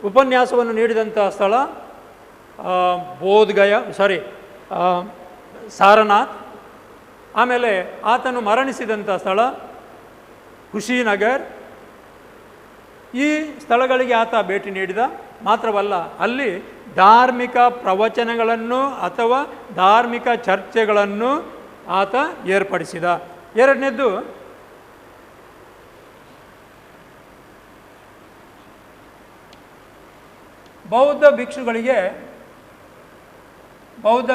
ಉಪನ್ಯಾಸವನ್ನು ನೀಡಿದಂತಹ ಸ್ಥಳ ಬೋಧ್ಗಯ ಸಾರನಾಥ್. ಆಮೇಲೆ ಆತನು ಮರಣಿಸಿದಂಥ ಸ್ಥಳ ಕುಶಿನಗರ್. ಈ ಸ್ಥಳಗಳಿಗೆ ಆತ ಭೇಟಿ ನೀಡಿದ. ಮಾತ್ರವಲ್ಲ, ಅಲ್ಲಿ ಧಾರ್ಮಿಕ ಪ್ರವಚನಗಳನ್ನು ಅಥವಾ ಧಾರ್ಮಿಕ ಚರ್ಚೆಗಳನ್ನು ಆತ ಏರ್ಪಡಿಸಿದ. ಎರಡನೇದ್ದು, ಬೌದ್ಧ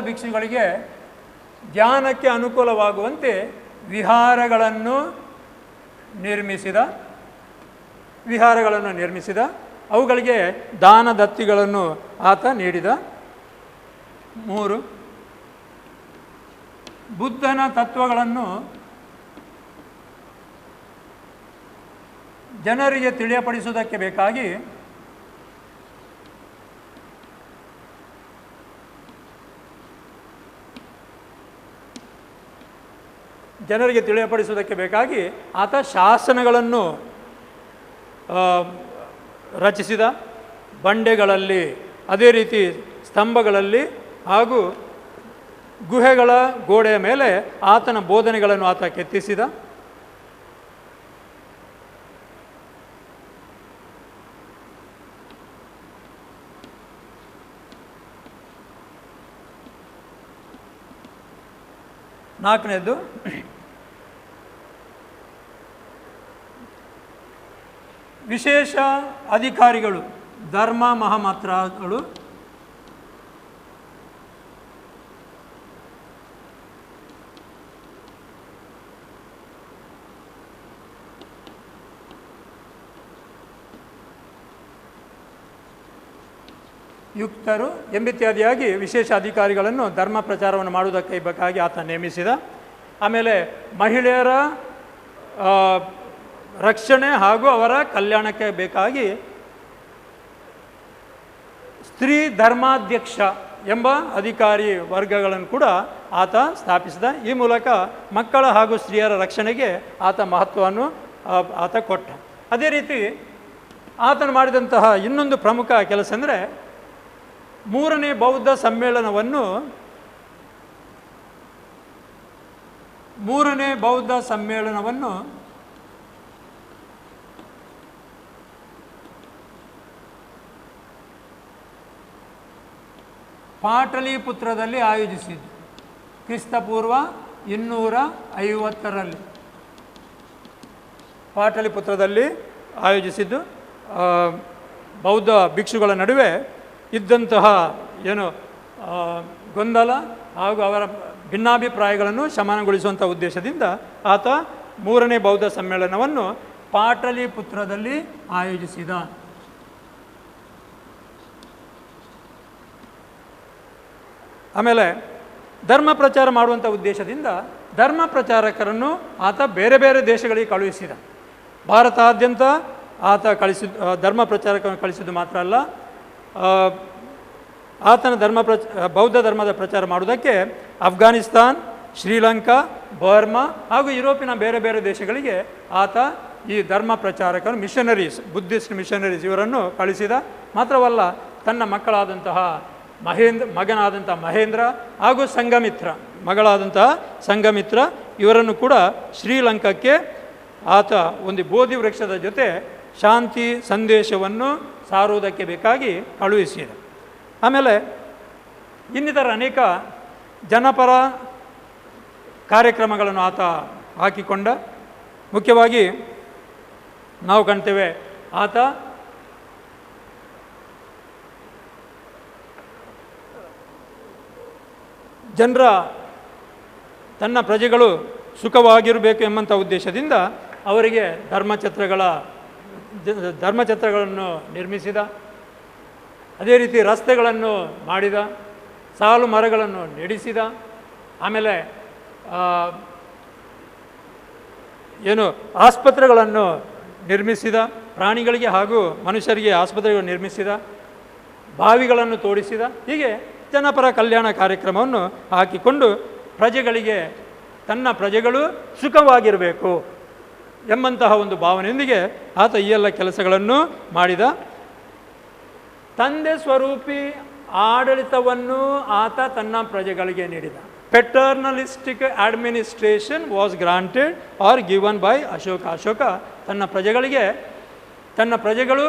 ಭಿಕ್ಷುಗಳಿಗೆ ಧ್ಯಾನಕ್ಕೆ ಅನುಕೂಲವಾಗುವಂತೆ ವಿಹಾರಗಳನ್ನು ನಿರ್ಮಿಸಿದ. ಅವುಗಳಿಗೆ ದಾನ ದತ್ತಿಗಳನ್ನು ಆತ ನೀಡಿದ. 3, ಬುದ್ಧನ ತತ್ವಗಳನ್ನು ಜನರಿಗೆ ತಿಳಿಯಪಡಿಸುವುದಕ್ಕೆ ಬೇಕಾಗಿ ಆತ ಶಾಸನಗಳನ್ನು ರಚಿಸಿದ. ಬಂಡೆಗಳಲ್ಲಿ, ಅದೇ ರೀತಿ ಸ್ತಂಭಗಳಲ್ಲಿ ಹಾಗೂ ಗುಹೆಗಳ ಗೋಡೆಯ ಮೇಲೆ ಆತನ ಬೋಧನೆಗಳನ್ನು ಆತ ಕೆತ್ತಿಸಿದ. ನಾಲ್ಕನೇದು, ವಿಶೇಷ ಅಧಿಕಾರಿಗಳು, ಧರ್ಮ ಮಹಾಮಾತ್ರಗಳು ಯುಕ್ತರು ಎಂಬಿತ್ಯಾದಿಯಾಗಿ ವಿಶೇಷ ಅಧಿಕಾರಿಗಳನ್ನು ಧರ್ಮ ಪ್ರಚಾರವನ್ನು ಮಾಡುವುದಕ್ಕೆ ಬೇಕಾಗಿ ಆತ ನೇಮಿಸಿದ. ಆಮೇಲೆ ಮಹಿಳೆಯರ ರಕ್ಷಣೆ ಹಾಗೂ ಅವರ ಕಲ್ಯಾಣಕ್ಕೆ ಬೇಕಾಗಿ ಸ್ತ್ರೀ ಧರ್ಮಾಧ್ಯಕ್ಷ ಎಂಬ ಅಧಿಕಾರಿ ವರ್ಗಗಳನ್ನು ಕೂಡ ಆತ ಸ್ಥಾಪಿಸಿದ. ಈ ಮೂಲಕ ಮಕ್ಕಳ ಹಾಗೂ ಸ್ತ್ರೀಯರ ರಕ್ಷಣೆಗೆ ಆತ ಮಹತ್ವವನ್ನು ಆತ ಕೊಟ್ಟ. ಅದೇ ರೀತಿ ಆತನು ಮಾಡಿದಂತಹ ಇನ್ನೊಂದು ಪ್ರಮುಖ ಕೆಲಸ ಅಂದರೆ, ಮೂರನೇ ಬೌದ್ಧ ಸಮ್ಮೇಳನವನ್ನು ಪಾಟಲಿಪುತ್ರದಲ್ಲಿ ಆಯೋಜಿಸಿದ್ದು. ಕ್ರಿಸ್ತಪೂರ್ವ 250ರಲ್ಲಿ ಪಾಟಲಿಪುತ್ರದಲ್ಲಿ ಆಯೋಜಿಸಿದ್ದು. ಬೌದ್ಧ ಭಿಕ್ಷುಗಳ ನಡುವೆ ಇದ್ದಂತಹ ಗೊಂದಲ ಹಾಗೂ ಅವರ ಭಿನ್ನಾಭಿಪ್ರಾಯಗಳನ್ನು ಶಮನಗೊಳಿಸುವಂಥ ಉದ್ದೇಶದಿಂದ ಆತ ಮೂರನೇ ಬೌದ್ಧ ಸಮ್ಮೇಳನವನ್ನು ಪಾಟಲಿಪುತ್ರದಲ್ಲಿ ಆಯೋಜಿಸಿದ. ಆಮೇಲೆ ಧರ್ಮ ಪ್ರಚಾರ ಮಾಡುವಂಥ ಉದ್ದೇಶದಿಂದ ಧರ್ಮ ಪ್ರಚಾರಕರನ್ನು ಆತ ಬೇರೆ ಬೇರೆ ದೇಶಗಳಿಗೆ ಕಳುಹಿಸಿದ. ಭಾರತಾದ್ಯಂತ ಆತ ಧರ್ಮ ಪ್ರಚಾರಕರನ್ನು ಕಳಿಸಿದ್ದು ಮಾತ್ರ ಅಲ್ಲ, ಆತನ ಬೌದ್ಧ ಧರ್ಮದ ಪ್ರಚಾರ ಮಾಡುವುದಕ್ಕೆ ಅಫ್ಘಾನಿಸ್ತಾನ್, ಶ್ರೀಲಂಕಾ, ಬರ್ಮಾ ಹಾಗೂ ಯುರೋಪಿನ ಬೇರೆ ಬೇರೆ ದೇಶಗಳಿಗೆ ಆತ ಈ ಧರ್ಮ ಪ್ರಚಾರಕರು, ಬುದ್ಧಿಸ್ಟ್ ಮಿಷನರೀಸ್ ಇವರನ್ನು ಕಳಿಸಿದ. ಮಾತ್ರವಲ್ಲ, ತನ್ನ ಮಗನಾದಂಥ ಮಹೇಂದ್ರ ಹಾಗೂ ಮಗಳಾದಂತಹ ಸಂಘಮಿತ್ರ ಇವರನ್ನು ಕೂಡ ಶ್ರೀಲಂಕಾಕ್ಕೆ ಆತ ಒಂದು ಬೋಧಿ ವೃಕ್ಷದ ಜೊತೆ ಶಾಂತಿ ಸಂದೇಶವನ್ನು ಸಾರುವುದಕ್ಕೆ ಬೇಕಾಗಿ ಕಳುಹಿಸಿದ. ಆಮೇಲೆ ಇನ್ನಿತರ ಅನೇಕ ಜನಪರ ಕಾರ್ಯಕ್ರಮಗಳನ್ನು ಆತ ಹಾಕಿಕೊಂಡ. ಮುಖ್ಯವಾಗಿ ನಾವು ಕಾಣ್ತೇವೆ, ಆತ ತನ್ನ ಪ್ರಜೆಗಳು ಸುಖವಾಗಿರಬೇಕು ಎಂಬಂಥ ಉದ್ದೇಶದಿಂದ ಅವರಿಗೆ ಧರ್ಮಛತ್ರಗಳನ್ನು ನಿರ್ಮಿಸಿದ. ಅದೇ ರೀತಿ ರಸ್ತೆಗಳನ್ನು ಮಾಡಿದ, ಸಾಲು ಮರಗಳನ್ನು ನೆಡಿಸಿದ. ಆಮೇಲೆ ಆಸ್ಪತ್ರೆಗಳನ್ನು ನಿರ್ಮಿಸಿದ, ಪ್ರಾಣಿಗಳಿಗೆ ಹಾಗೂ ಮನುಷ್ಯರಿಗೆ ಆಸ್ಪತ್ರೆಗಳನ್ನು ನಿರ್ಮಿಸಿದ, ಬಾವಿಗಳನ್ನು ತೋಡಿಸಿದ. ಹೀಗೆ ಜನಪರ ಕಲ್ಯಾಣ ಕಾರ್ಯಕ್ರಮವನ್ನು ಹಾಕಿಕೊಂಡು ತನ್ನ ಪ್ರಜೆಗಳು ಸುಖವಾಗಿರಬೇಕು ಎಂಬಂತಹ ಒಂದು ಭಾವನೆಯೊಂದಿಗೆ ಆತ ಈ ಎಲ್ಲ ಕೆಲಸಗಳನ್ನು ಮಾಡಿದ. ತಂದೆ ಸ್ವರೂಪಿ ಆಡಳಿತವನ್ನು ಆತ ತನ್ನ ಪ್ರಜೆಗಳಿಗೆ ನೀಡಿದ. Paternalistic administration was granted or given by Ashoka. Ashoka ತನ್ನ ಪ್ರಜೆಗಳು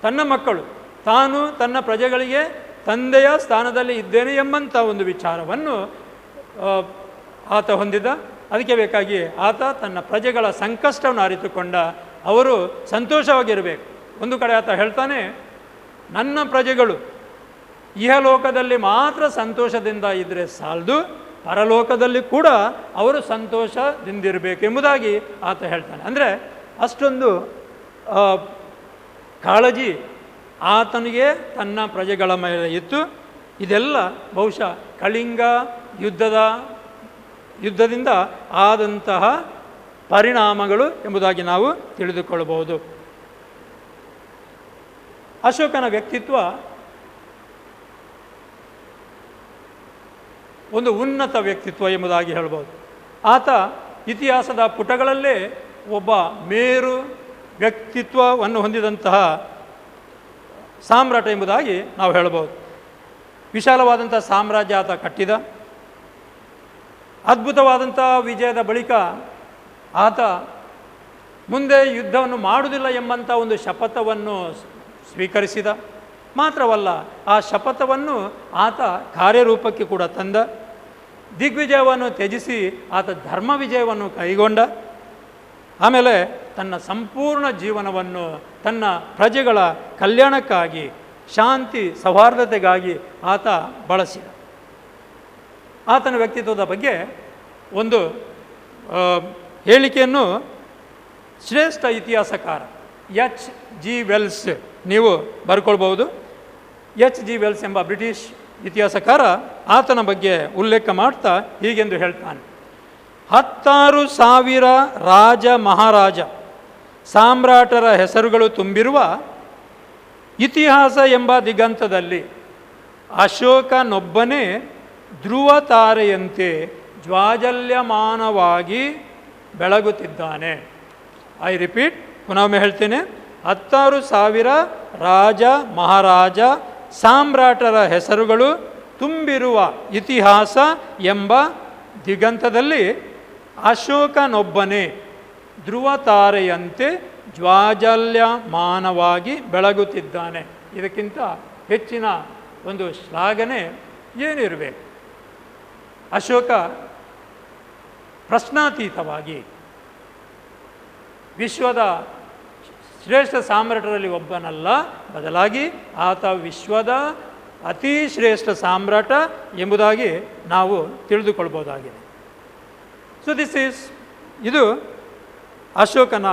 ತನ್ನ ಮಕ್ಕಳು, ತಾನು ತನ್ನ ಪ್ರಜೆಗಳಿಗೆ ತಂದೆಯ ಸ್ಥಾನದಲ್ಲಿ ಇದ್ದೇನೆ ಎಂಬಂಥ ಒಂದು ವಿಚಾರವನ್ನು ಆತ ಹೊಂದಿದ. ಅದಕ್ಕೆ ಬೇಕಾಗಿ ಆತ ತನ್ನ ಪ್ರಜೆಗಳ ಸಂಕಷ್ಟವನ್ನು ಅರಿತುಕೊಂಡ. ಅವರು ಸಂತೋಷವಾಗಿರಬೇಕು. ಒಂದು ಕಡೆ ಆತ ಹೇಳ್ತಾನೆ, ನನ್ನ ಪ್ರಜೆಗಳು ಇಹಲೋಕದಲ್ಲಿ ಮಾತ್ರ ಸಂತೋಷದಿಂದ ಇದ್ದರೆ ಸಾಲದು, ಪರಲೋಕದಲ್ಲಿ ಕೂಡ ಅವರು ಸಂತೋಷದಿಂದಿರಬೇಕು ಎಂಬುದಾಗಿ ಆತ ಹೇಳ್ತಾನೆ. ಅಂದರೆ ಅಷ್ಟೊಂದು ಕಾಳಜಿ ಆತನಿಗೆ ತನ್ನ ಪ್ರಜೆಗಳ ಮೇಲೆ ಇತ್ತು. ಇದೆಲ್ಲ ಬಹುಶಃ ಕಳಿಂಗ ಯುದ್ಧದಿಂದ ಆದಂತಹ ಪರಿಣಾಮಗಳು ಎಂಬುದಾಗಿ ನಾವು ತಿಳಿದುಕೊಳ್ಳಬಹುದು. ಅಶೋಕನ ವ್ಯಕ್ತಿತ್ವ ಒಂದು ಉನ್ನತ ವ್ಯಕ್ತಿತ್ವ ಎಂಬುದಾಗಿ ಹೇಳ್ಬೋದು. ಆತ ಇತಿಹಾಸದ ಪುಟಗಳಲ್ಲೇ ಒಬ್ಬ ಮೇರು ವ್ಯಕ್ತಿತ್ವವನ್ನು ಹೊಂದಿದಂತಹ ಸಾಮ್ರಾಟ ಎಂಬುದಾಗಿ ನಾವು ಹೇಳ್ಬೋದು. ವಿಶಾಲವಾದಂಥ ಸಾಮ್ರಾಜ್ಯ ಆತ ಕಟ್ಟಿದ. ಅದ್ಭುತವಾದಂಥ ವಿಜಯದ ಬಳಿಕ ಆತ ಮುಂದೆ ಯುದ್ಧವನ್ನು ಮಾಡುವುದಿಲ್ಲ ಎಂಬಂಥ ಒಂದು ಶಪಥವನ್ನು ಸ್ವೀಕರಿಸಿದ. ಮಾತ್ರವಲ್ಲ, ಆ ಶಪಥವನ್ನು ಆತ ಕಾರ್ಯರೂಪಕ್ಕೆ ಕೂಡ ತಂದ. ದಿಗ್ವಿಜಯವನ್ನು ತ್ಯಜಿಸಿ ಆತ ಧರ್ಮ ವಿಜಯವನ್ನು ಕೈಗೊಂಡ. ಆಮೇಲೆ ತನ್ನ ಸಂಪೂರ್ಣ ಜೀವನವನ್ನು ತನ್ನ ಪ್ರಜೆಗಳ ಕಲ್ಯಾಣಕ್ಕಾಗಿ, ಶಾಂತಿ ಸೌಹಾರ್ದತೆಗಾಗಿ ಆತ ಬಳಸಿದ. ಆತನ ವ್ಯಕ್ತಿತ್ವದ ಬಗ್ಗೆ ಒಂದು ಹೇಳಿಕೆಯನ್ನು ಶ್ರೇಷ್ಠ ಇತಿಹಾಸಕಾರ H.G. ವೆಲ್ಸ್ ನೀವು ಬರ್ಕೊಳ್ಬೋದು. H.G. ವೆಲ್ಸ್ ಎಂಬ ಬ್ರಿಟಿಷ್ ಇತಿಹಾಸಕಾರ ಆತನ ಬಗ್ಗೆ ಉಲ್ಲೇಖ ಮಾಡ್ತಾ ಹೀಗೆಂದು ಹೇಳ್ತಾನೆ, 16,000 ರಾಜ ಮಹಾರಾಜ ಸಾಮ್ರಾಟರ ಹೆಸರುಗಳು ತುಂಬಿರುವ ಇತಿಹಾಸ ಎಂಬ ದಿಗಂತದಲ್ಲಿ ಅಶೋಕನೊಬ್ಬನೇ ಧ್ರುವ ತಾರೆಯಂತೆ ಜ್ವಾಜಲ್ಯಮಾನವಾಗಿ ಬೆಳಗುತ್ತಿದ್ದಾನೆ. ಐ ರಿಪೀಟ್, ಪುನೊಮ್ಮೆ ಹೇಳ್ತೇನೆ, 16,000 ರಾಜ ಮಹಾರಾಜ ಸಾಮ್ರಾಟರ ಹೆಸರುಗಳು ತುಂಬಿರುವ ಇತಿಹಾಸ ಎಂಬ ದಿಗಂತದಲ್ಲಿ ಅಶೋಕನೊಬ್ಬನೇ ಧ್ರುವ ತಾರೆಯಂತೆ ಜ್ವಾಜಲ್ಯಮಾನವಾಗಿ ಬೆಳಗುತ್ತಿದ್ದಾನೆ. ಇದಕ್ಕಿಂತ ಹೆಚ್ಚಿನ ಒಂದು ಶ್ಲಾಘನೆ ಏನಿರಬೇಕು? ಅಶೋಕ ಪ್ರಶ್ನಾತೀತವಾಗಿ ವಿಶ್ವದ ಶ್ರೇಷ್ಠ ಸಾಮ್ರಾಟರಲ್ಲಿ ಒಬ್ಬನಲ್ಲ, ಬದಲಾಗಿ ಆತ ವಿಶ್ವದ ಅತಿ ಶ್ರೇಷ್ಠ ಸಾಮ್ರಾಟ ಎಂಬುದಾಗಿ ನಾವು ತಿಳಿದುಕೊಳ್ಬೋದಾಗಿದೆ. ಸೊ ಇದು ಅಶೋಕನ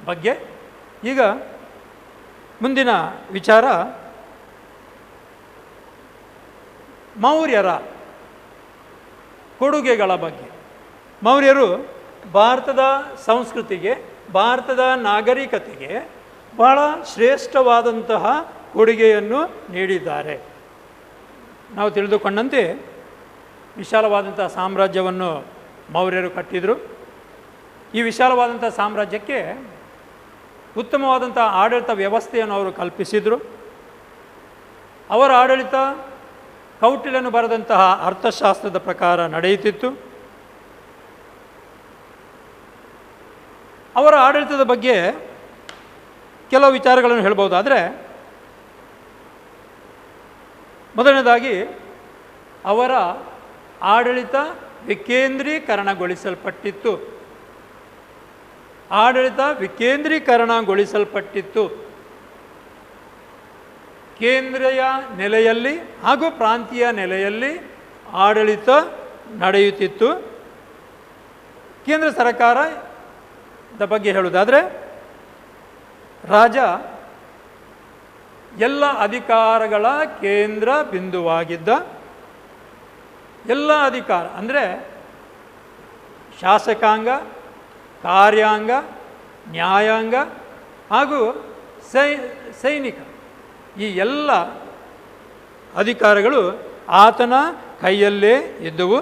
ಬಗ್ಗೆ. ಈಗ ಮುಂದಿನ ವಿಚಾರ ಮೌರ್ಯರ ಕೊಡುಗೆಗಳ ಬಗ್ಗೆ. ಮೌರ್ಯರು ಭಾರತದ ಸಂಸ್ಕೃತಿಗೆ, ಭಾರತದ ನಾಗರಿಕತೆಗೆ ಬಹಳ ಶ್ರೇಷ್ಠವಾದಂತಹ ಕೊಡುಗೆಯನ್ನು ನೀಡಿದ್ದಾರೆ. ನಾವು ತಿಳಿದುಕೊಂಡಂತೆ ವಿಶಾಲವಾದಂಥ ಸಾಮ್ರಾಜ್ಯವನ್ನು ಮೌರ್ಯರು ಕಟ್ಟಿದರು. ಈ ವಿಶಾಲವಾದಂಥ ಸಾಮ್ರಾಜ್ಯಕ್ಕೆ ಉತ್ತಮವಾದಂಥ ಆಡಳಿತ ವ್ಯವಸ್ಥೆಯನ್ನು ಅವರು ಕಲ್ಪಿಸಿದರು. ಅವರ ಆಡಳಿತ ಕೌಟಿಲ್ಯನು ಬರೆದಂತಹ ಅರ್ಥಶಾಸ್ತ್ರದ ಪ್ರಕಾರ ನಡೆಯುತ್ತಿತ್ತು. ಅವರ ಆಡಳಿತದ ಬಗ್ಗೆ ಕೆಲವು ವಿಚಾರಗಳನ್ನು ಹೇಳ್ಬೋದಾದರೆ, ಮೊದಲನೇದಾಗಿ ಅವರ ಆಡಳಿತ ವಿಕೇಂದ್ರೀಕರಣಗೊಳಿಸಲ್ಪಟ್ಟಿತ್ತು. ಕೇಂದ್ರೀಯ ನೆಲೆಯಲ್ಲಿ ಹಾಗೂ ಪ್ರಾಂತೀಯ ನೆಲೆಯಲ್ಲಿ ಆಡಳಿತ ನಡೆಯುತ್ತಿತ್ತು. ಕೇಂದ್ರ ಸರ್ಕಾರದ ಬಗ್ಗೆ ಹೇಳುವುದಾದರೆ, ರಾಜ ಎಲ್ಲ ಅಧಿಕಾರಗಳ ಕೇಂದ್ರ ಬಿಂದುವಾಗಿದ್ದ. ಎಲ್ಲ ಅಧಿಕಾರ ಅಂದರೆ ಶಾಸಕಾಂಗ, ಕಾರ್ಯಾಂಗ, ನ್ಯಾಯಾಂಗ ಹಾಗೂ ಸೈನಿಕ, ಈ ಎಲ್ಲ ಅಧಿಕಾರಗಳು ಆತನ ಕೈಯಲ್ಲೇ ಇದ್ದವು.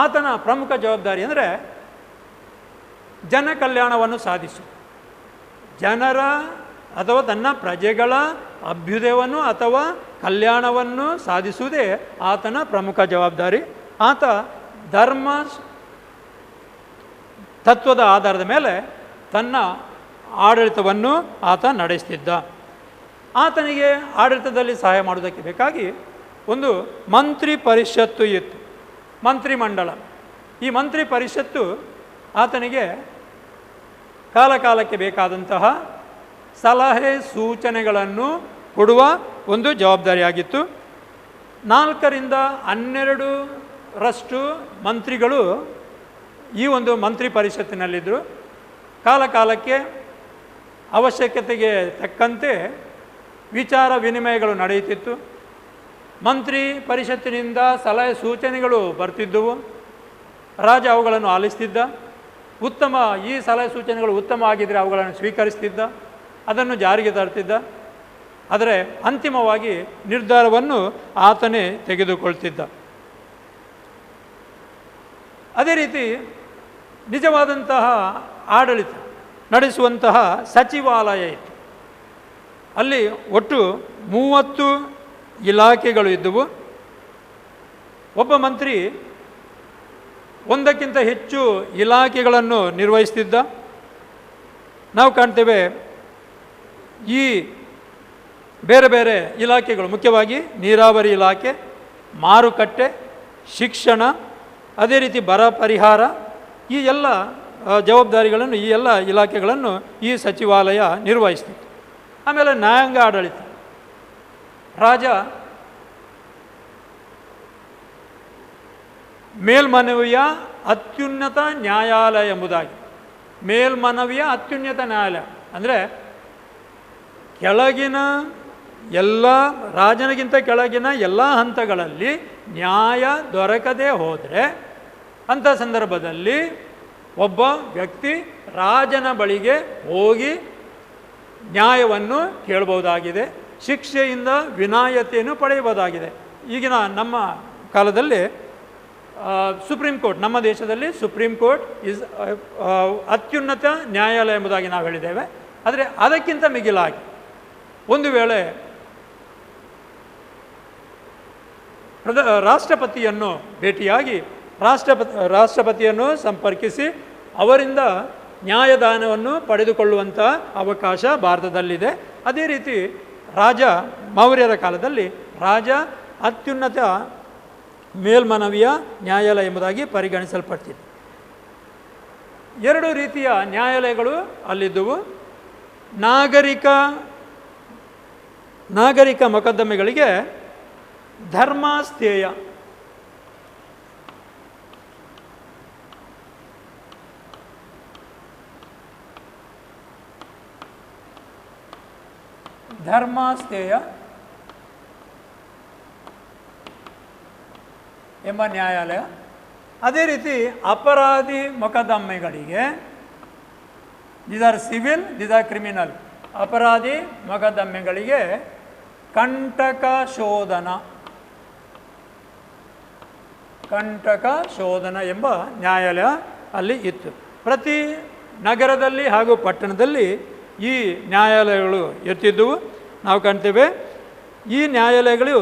ಆತನ ಪ್ರಮುಖ ಜವಾಬ್ದಾರಿ ಅಂದರೆ ಜನ ಕಲ್ಯಾಣವನ್ನು ಸಾಧಿಸು, ಜನರ ಅಥವಾ ತನ್ನ ಪ್ರಜೆಗಳ ಅಭ್ಯುದಯವನ್ನು ಅಥವಾ ಕಲ್ಯಾಣವನ್ನು ಸಾಧಿಸುವುದೇ ಆತನ ಪ್ರಮುಖ ಜವಾಬ್ದಾರಿ. ಆತ ಧರ್ಮ ತತ್ವದ ಆಧಾರದ ಮೇಲೆ ತನ್ನ ಆಡಳಿತವನ್ನು ಆತ ನಡೆಸ್ತಿದ್ದ. ಆತನಿಗೆ ಆಡಳಿತದಲ್ಲಿ ಸಹಾಯ ಮಾಡುವುದಕ್ಕೆ ಬೇಕಾಗಿ ಒಂದು ಮಂತ್ರಿ ಪರಿಷತ್ತು ಇತ್ತು, ಮಂತ್ರಿಮಂಡಲ. ಈ ಮಂತ್ರಿ ಪರಿಷತ್ತು ಆತನಿಗೆ ಕಾಲಕಾಲಕ್ಕೆ ಬೇಕಾದಂತಹ ಸಲಹೆ ಸೂಚನೆಗಳನ್ನು ಕೊಡುವ ಒಂದು ಜವಾಬ್ದಾರಿಯಾಗಿತ್ತು. 4ರಿಂದ 12ರಷ್ಟು ಮಂತ್ರಿಗಳು ಈ ಒಂದು ಮಂತ್ರಿ ಪರಿಷತ್ತಿನಲ್ಲಿದ್ದರು. ಕಾಲಕಾಲಕ್ಕೆ ಅವಶ್ಯಕತೆಗೆ ತಕ್ಕಂತೆ ವಿಚಾರ ವಿನಿಮಯಗಳು ನಡೆಯುತ್ತಿತ್ತು. ಮಂತ್ರಿ ಪರಿಷತ್ತಿನಿಂದ ಸಲಹೆ ಸೂಚನೆಗಳು ಬರ್ತಿದ್ದವು. ರಾಜ ಅವುಗಳನ್ನು ಆಲಿಸ್ತಿದ್ದ. ಉತ್ತಮ ಈ ಸಲಹೆ ಸೂಚನೆಗಳು ಉತ್ತಮ ಆಗಿದ್ದರೆ ಅವುಗಳನ್ನು ಸ್ವೀಕರಿಸ್ತಿದ್ದ, ಅದನ್ನು ಜಾರಿಗೆ ತರ್ತಿದ್ದ. ಆದರೆ ಅಂತಿಮವಾಗಿ ನಿರ್ಧಾರವನ್ನು ಆತನೇ ತೆಗೆದುಕೊಳ್ತಿದ್ದ. ಅದೇ ರೀತಿ ನಿಜವಾದಂತಹ ಆಡಳಿತ ನಡೆಸುವಂತಹ ಸಚಿವಾಲಯ ಇತ್ತು. ಅಲ್ಲಿ ಒಟ್ಟು 30 ಇಲಾಖೆಗಳು ಇದ್ದವು. ಒಬ್ಬ ಮಂತ್ರಿ ಒಂದಕ್ಕಿಂತ ಹೆಚ್ಚು ಇಲಾಖೆಗಳನ್ನು ನಿರ್ವಹಿಸ್ತಿದ್ದ. ನಾವು ಕಾಣ್ತೇವೆ ಈ ಬೇರೆ ಬೇರೆ ಇಲಾಖೆಗಳು, ಮುಖ್ಯವಾಗಿ ನೀರಾವರಿ ಇಲಾಖೆ, ಮಾರುಕಟ್ಟೆ, ಶಿಕ್ಷಣ, ಅದೇ ರೀತಿ ಬರ ಪರಿಹಾರ, ಈ ಎಲ್ಲ ಜವಾಬ್ದಾರಿಗಳನ್ನು, ಈ ಎಲ್ಲ ಇಲಾಖೆಗಳನ್ನು ಈ ಸಚಿವಾಲಯ ನಿರ್ವಹಿಸ್ತಿತ್ತು. ಆಮೇಲೆ ನ್ಯಾಯಾಂಗ ಆಡಳಿತ. ರಾಜ ಮೇಲ್ಮನವಿಯ ಅತ್ಯುನ್ನತ ನ್ಯಾಯಾಲಯ ಎಂಬುದಾಗಿ, ಮೇಲ್ಮನವಿಯ ಅತ್ಯುನ್ನತ ನ್ಯಾಯಾಲಯ ಅಂದರೆ ಕೆಳಗಿನ ಎಲ್ಲ, ರಾಜನಿಗಿಂತ ಕೆಳಗಿನ ಎಲ್ಲ ಹಂತಗಳಲ್ಲಿ ನ್ಯಾಯ ದೊರಕದೇ ಹೋದರೆ ಅಂಥ ಸಂದರ್ಭದಲ್ಲಿ ಒಬ್ಬ ವ್ಯಕ್ತಿ ರಾಜನ ಬಳಿಗೆ ಹೋಗಿ ನ್ಯಾಯವನ್ನು ಕೇಳಬಹುದಾಗಿದೆ, ಶಿಕ್ಷೆಯಿಂದ ವಿನಾಯಿತಿಯನ್ನು ಪಡೆಯಬಹುದಾಗಿದೆ. ಈಗಿನ ನಮ್ಮ ಕಾಲದಲ್ಲಿ ಸುಪ್ರೀಂ ಕೋರ್ಟ್, ನಮ್ಮ ದೇಶದಲ್ಲಿ ಸುಪ್ರೀಂ ಕೋರ್ಟ್ ಇಸ್ ಅತ್ಯುನ್ನತ ನ್ಯಾಯಾಲಯ ಎಂಬುದಾಗಿ ನಾವು ಹೇಳಿದ್ದೇವೆ. ಆದರೆ ಅದಕ್ಕಿಂತ ಮಿಗಿಲಾಗಿ ಒಂದು ವೇಳೆ ರಾಷ್ಟ್ರಪತಿಯನ್ನು ಭೇಟಿಯಾಗಿ ರಾಷ್ಟ್ರಪತಿಯನ್ನು ಸಂಪರ್ಕಿಸಿ ಅವರಿಂದ ನ್ಯಾಯದಾನವನ್ನು ಪಡೆದುಕೊಳ್ಳುವಂಥ ಅವಕಾಶ ಭಾರತದಲ್ಲಿದೆ. ಅದೇ ರೀತಿ ರಾಜ, ಮೌರ್ಯರ ಕಾಲದಲ್ಲಿ ರಾಜ ಅತ್ಯುನ್ನತ ಮೇಲ್ಮನವಿಯ ನ್ಯಾಯಾಲಯ ಎಂಬುದಾಗಿ ಪರಿಗಣಿಸಲ್ಪಡ್ತಿದೆ. 2 ರೀತಿಯ ನ್ಯಾಯಾಲಯಗಳು ಅಲ್ಲಿದ್ದವು. ನಾಗರಿಕ ಮೊಕದ್ದಮೆಗಳಿಗೆ ಧರ್ಮಾಸ್ಥೇಯ, ಎಂಬ ನ್ಯಾಯಾಲಯ. ಅದೇ ರೀತಿ ಅಪರಾಧಿ ಮೊಕದ್ದಮೆಗಳಿಗೆ, these are civil, these are criminal. ಅಪರಾಧಿ ಮೊಕದ್ದಮೆಗಳಿಗೆ ಕಂಟಕ ಶೋಧನ ಎಂಬ ನ್ಯಾಯಾಲಯ ಅಲ್ಲಿ ಇತ್ತು. ಪ್ರತಿ ನಗರದಲ್ಲಿ ಹಾಗೂ ಪಟ್ಟಣದಲ್ಲಿ ಈ ನ್ಯಾಯಾಲಯಗಳು ಇರ್ತಿದ್ದವು. ನಾವು ಕಾಣ್ತೇವೆ ಈ ನ್ಯಾಯಾಲಯಗಳು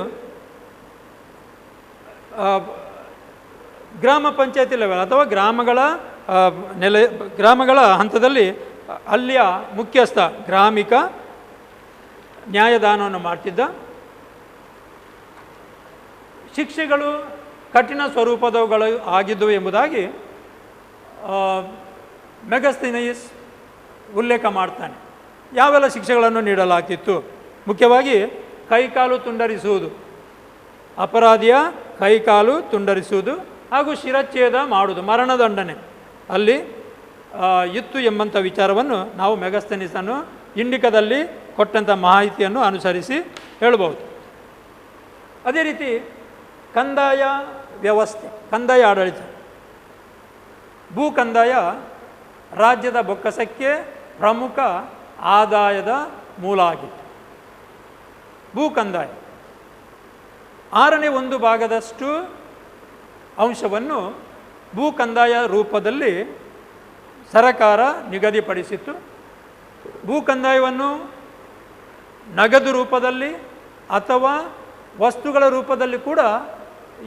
ಗ್ರಾಮ ಪಂಚಾಯತಿ ಲೆವೆಲ್ ಅಥವಾ ಗ್ರಾಮಗಳ ಹಂತದಲ್ಲಿ ಅಲ್ಲಿಯ ಮುಖ್ಯಸ್ಥ ಗ್ರಾಮಿಕ ನ್ಯಾಯದಾನವನ್ನು ಮಾಡ್ತಿದ್ದ. ಶಿಕ್ಷೆಗಳು ಕಠಿಣ ಸ್ವರೂಪದವುಗಳು ಆಗಿದ್ದವು ಎಂಬುದಾಗಿ ಮೆಗಸ್ತನೀಸ್ ಉಲ್ಲೇಖ ಮಾಡ್ತಾನೆ. ಯಾವೆಲ್ಲ ಶಿಕ್ಷೆಗಳನ್ನು ನೀಡಲಾಗ್ತಿತ್ತು? ಮುಖ್ಯವಾಗಿ ಕೈಕಾಲು ತುಂಡರಿಸುವುದು, ಅಪರಾಧಿಯ ಕೈಕಾಲು ತುಂಡರಿಸುವುದು ಹಾಗೂ ಶಿರಚ್ಛೇದ ಮಾಡುವುದು, ಮರಣದಂಡನೆ ಅಲ್ಲಿ ಇತ್ತು ಎಂಬಂಥ ವಿಚಾರವನ್ನು ನಾವು ಮೆಗಸ್ತನೀಸನ್ನು ಇಂಡಿಕದಲ್ಲಿ ಕೊಟ್ಟಂಥ ಮಾಹಿತಿಯನ್ನು ಅನುಸರಿಸಿ ಹೇಳಬಹುದು. ಅದೇ ರೀತಿ ಕಂದಾಯ ವ್ಯವಸ್ಥೆ, ಕಂದಾಯ ಆಡಳಿತ. ಭೂ ಕಂದಾಯ ರಾಜ್ಯದ ಬೊಕ್ಕಸಕ್ಕೆ ಪ್ರಮುಖ ಆದಾಯದ ಮೂಲ ಆಗಿತ್ತು. ಭೂ ಕಂದಾಯ 1/6 ಅಂಶವನ್ನು ಭೂ ಕಂದಾಯ ರೂಪದಲ್ಲಿ ಸರಕಾರ ನಿಗದಿಪಡಿಸಿತ್ತು. ಭೂ ಕಂದಾಯವನ್ನು ನಗದು ರೂಪದಲ್ಲಿ ಅಥವಾ ವಸ್ತುಗಳ ರೂಪದಲ್ಲಿ ಕೂಡ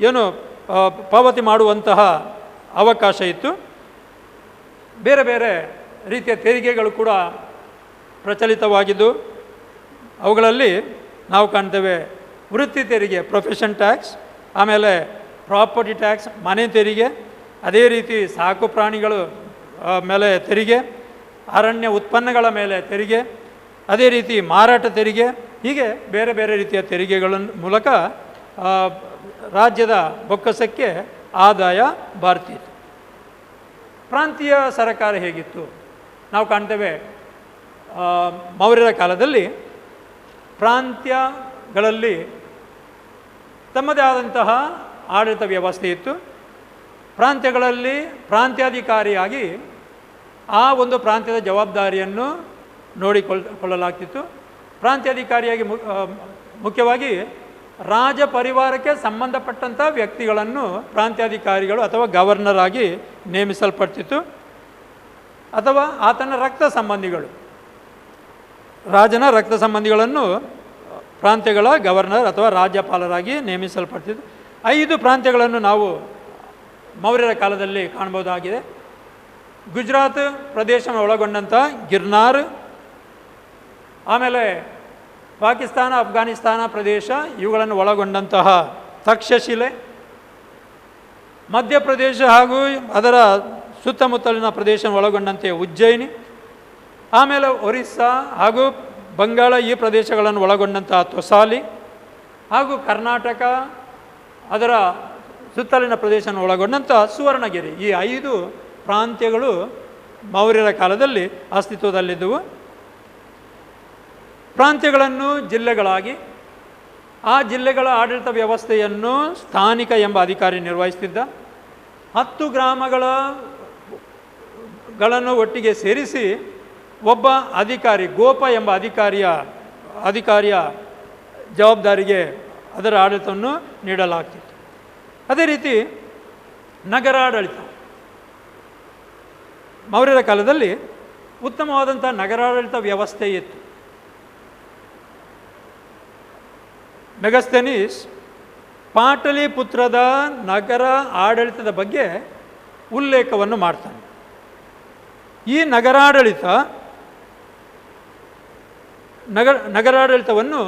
ಏನು ಪಾವತಿ ಮಾಡುವಂತಹ ಅವಕಾಶ ಇತ್ತು. ಬೇರೆ ಬೇರೆ ರೀತಿಯ ತೆರಿಗೆಗಳು ಕೂಡ ಪ್ರಚಲಿತವಾಗಿದ್ದು, ಅವುಗಳಲ್ಲಿ ನಾವು ಕಾಣ್ತೇವೆ ವೃತ್ತಿ ತೆರಿಗೆ, ಪ್ರೊಫೆಷನ್ ಟ್ಯಾಕ್ಸ್, ಆಮೇಲೆ ಪ್ರಾಪರ್ಟಿ ಟ್ಯಾಕ್ಸ್, ಮನೆ ತೆರಿಗೆ, ಅದೇ ರೀತಿ ಸಾಕು ಪ್ರಾಣಿಗಳು ಮೇಲೆ ತೆರಿಗೆ, ಅರಣ್ಯ ಉತ್ಪನ್ನಗಳ ಮೇಲೆ ತೆರಿಗೆ, ಅದೇ ರೀತಿ ಮಾರಾಟ ತೆರಿಗೆ, ಹೀಗೆ ಬೇರೆ ಬೇರೆ ರೀತಿಯ ತೆರಿಗೆಗಳ ಮೂಲಕ ರಾಜ್ಯದ ಬೊಕ್ಕಸಕ್ಕೆ ಆದಾಯ ಬರ್ತಿತ್ತು. ಪ್ರಾಂತೀಯ ಸರಕಾರ ಹೇಗಿತ್ತು? ನಾವು ಕಾಣ್ತೇವೆ ಮೌರ್ಯರ ಕಾಲದಲ್ಲಿ ಪ್ರಾಂತ್ಯಗಳಲ್ಲಿ ತಮ್ಮದೇ ಆದಂತಹ ಆಡಳಿತ ವ್ಯವಸ್ಥೆ ಇತ್ತು. ಪ್ರಾಂತ್ಯಗಳಲ್ಲಿ ಪ್ರಾಂತ್ಯಾಧಿಕಾರಿಯಾಗಿ ಆ ಒಂದು ಪ್ರಾಂತ್ಯದ ಜವಾಬ್ದಾರಿಯನ್ನು ನೋಡಿಕೊಳ್ಳಲಾಗ್ತಿತ್ತು. ಪ್ರಾಂತ್ಯಾಧಿಕಾರಿಯಾಗಿ ಮುಖ್ಯವಾಗಿ ರಾಜ ಪರಿವಾರಕ್ಕೆ ಸಂಬಂಧಪಟ್ಟಂಥ ವ್ಯಕ್ತಿಗಳನ್ನು ಪ್ರಾಂತ್ಯಾಧಿಕಾರಿಗಳು ಅಥವಾ ಗವರ್ನರ್ ಆಗಿ ನೇಮಿಸಲ್ಪಡ್ತಿತ್ತು. ಅಥವಾ ಆತನ ರಕ್ತ ಸಂಬಂಧಿಗಳು, ರಾಜನ ರಕ್ತ ಸಂಬಂಧಿಗಳನ್ನು ಪ್ರಾಂತ್ಯಗಳ ಗವರ್ನರ್ ಅಥವಾ ರಾಜ್ಯಪಾಲರಾಗಿ ನೇಮಿಸಲ್ಪಡ್ತಿತ್ತು. 5 ಪ್ರಾಂತ್ಯಗಳನ್ನು ನಾವು ಮೌರ್ಯರ ಕಾಲದಲ್ಲಿ ಕಾಣ್ಬೋದಾಗಿದೆ. ಗುಜರಾತ್ ಪ್ರದೇಶವನ್ನು ಒಳಗೊಂಡಂಥ ಗಿರ್ನಾರ್, ಆಮೇಲೆ ಪಾಕಿಸ್ತಾನ, ಅಫ್ಘಾನಿಸ್ತಾನ ಪ್ರದೇಶ ಇವುಗಳನ್ನು ಒಳಗೊಂಡಂತಹ ತಕ್ಷಶಿಲೆ, ಮಧ್ಯಪ್ರದೇಶ ಹಾಗೂ ಅದರ ಸುತ್ತಮುತ್ತಲಿನ ಪ್ರದೇಶ ಒಳಗೊಂಡಂತೆ ಉಜ್ಜಯಿನಿ, ಆಮೇಲೆ ಒರಿಸ್ಸಾ ಹಾಗೂ ಬಂಗಾಳ ಈ ಪ್ರದೇಶಗಳನ್ನು ಒಳಗೊಂಡಂತಹ ತೊಸಾಲಿ, ಹಾಗೂ ಕರ್ನಾಟಕ ಅದರ ಸುತ್ತಲಿನ ಪ್ರದೇಶವನ್ನು ಒಳಗೊಂಡಂಥ ಸುವರ್ಣಗಿರಿ. ಈ 5 ಪ್ರಾಂತ್ಯಗಳು ಮೌರ್ಯರ ಕಾಲದಲ್ಲಿ ಅಸ್ತಿತ್ವದಲ್ಲಿದ್ದವು. ಪ್ರಾಂತ್ಯಗಳನ್ನು ಜಿಲ್ಲೆಗಳಾಗಿ, ಆ ಜಿಲ್ಲೆಗಳ ಆಡಳಿತ ವ್ಯವಸ್ಥೆಯನ್ನು ಸ್ಥಾನಿಕ ಎಂಬ ಅಧಿಕಾರಿ ನಿರ್ವಹಿಸ್ತಿದ್ದ. 10 ಗ್ರಾಮಗಳನ್ನು ಒಟ್ಟಿಗೆ ಸೇರಿಸಿ ಒಬ್ಬ ಅಧಿಕಾರಿ, ಗೋಪ ಎಂಬ ಅಧಿಕಾರಿಯ ಜವಾಬ್ದಾರಿಗೆ ಅದರ ಆಡಳಿತವನ್ನು ನೀಡಲಾಗ್ತಿತ್ತು. ಅದೇ ರೀತಿ ನಗರಾಡಳಿತ, ಮೌರ್ಯರ ಕಾಲದಲ್ಲಿ ಉತ್ತಮವಾದಂಥ ನಗರಾಡಳಿತ ವ್ಯವಸ್ಥೆ ಇತ್ತು. ಮೆಗಸ್ತನೀಸ್ ಪಾಟಲಿಪುತ್ರದ ನಗರ ಆಡಳಿತದ ಬಗ್ಗೆ ಉಲ್ಲೇಖವನ್ನು ಮಾಡ್ತಾನೆ. ಈ ನಗರಾಡಳಿತವನ್ನು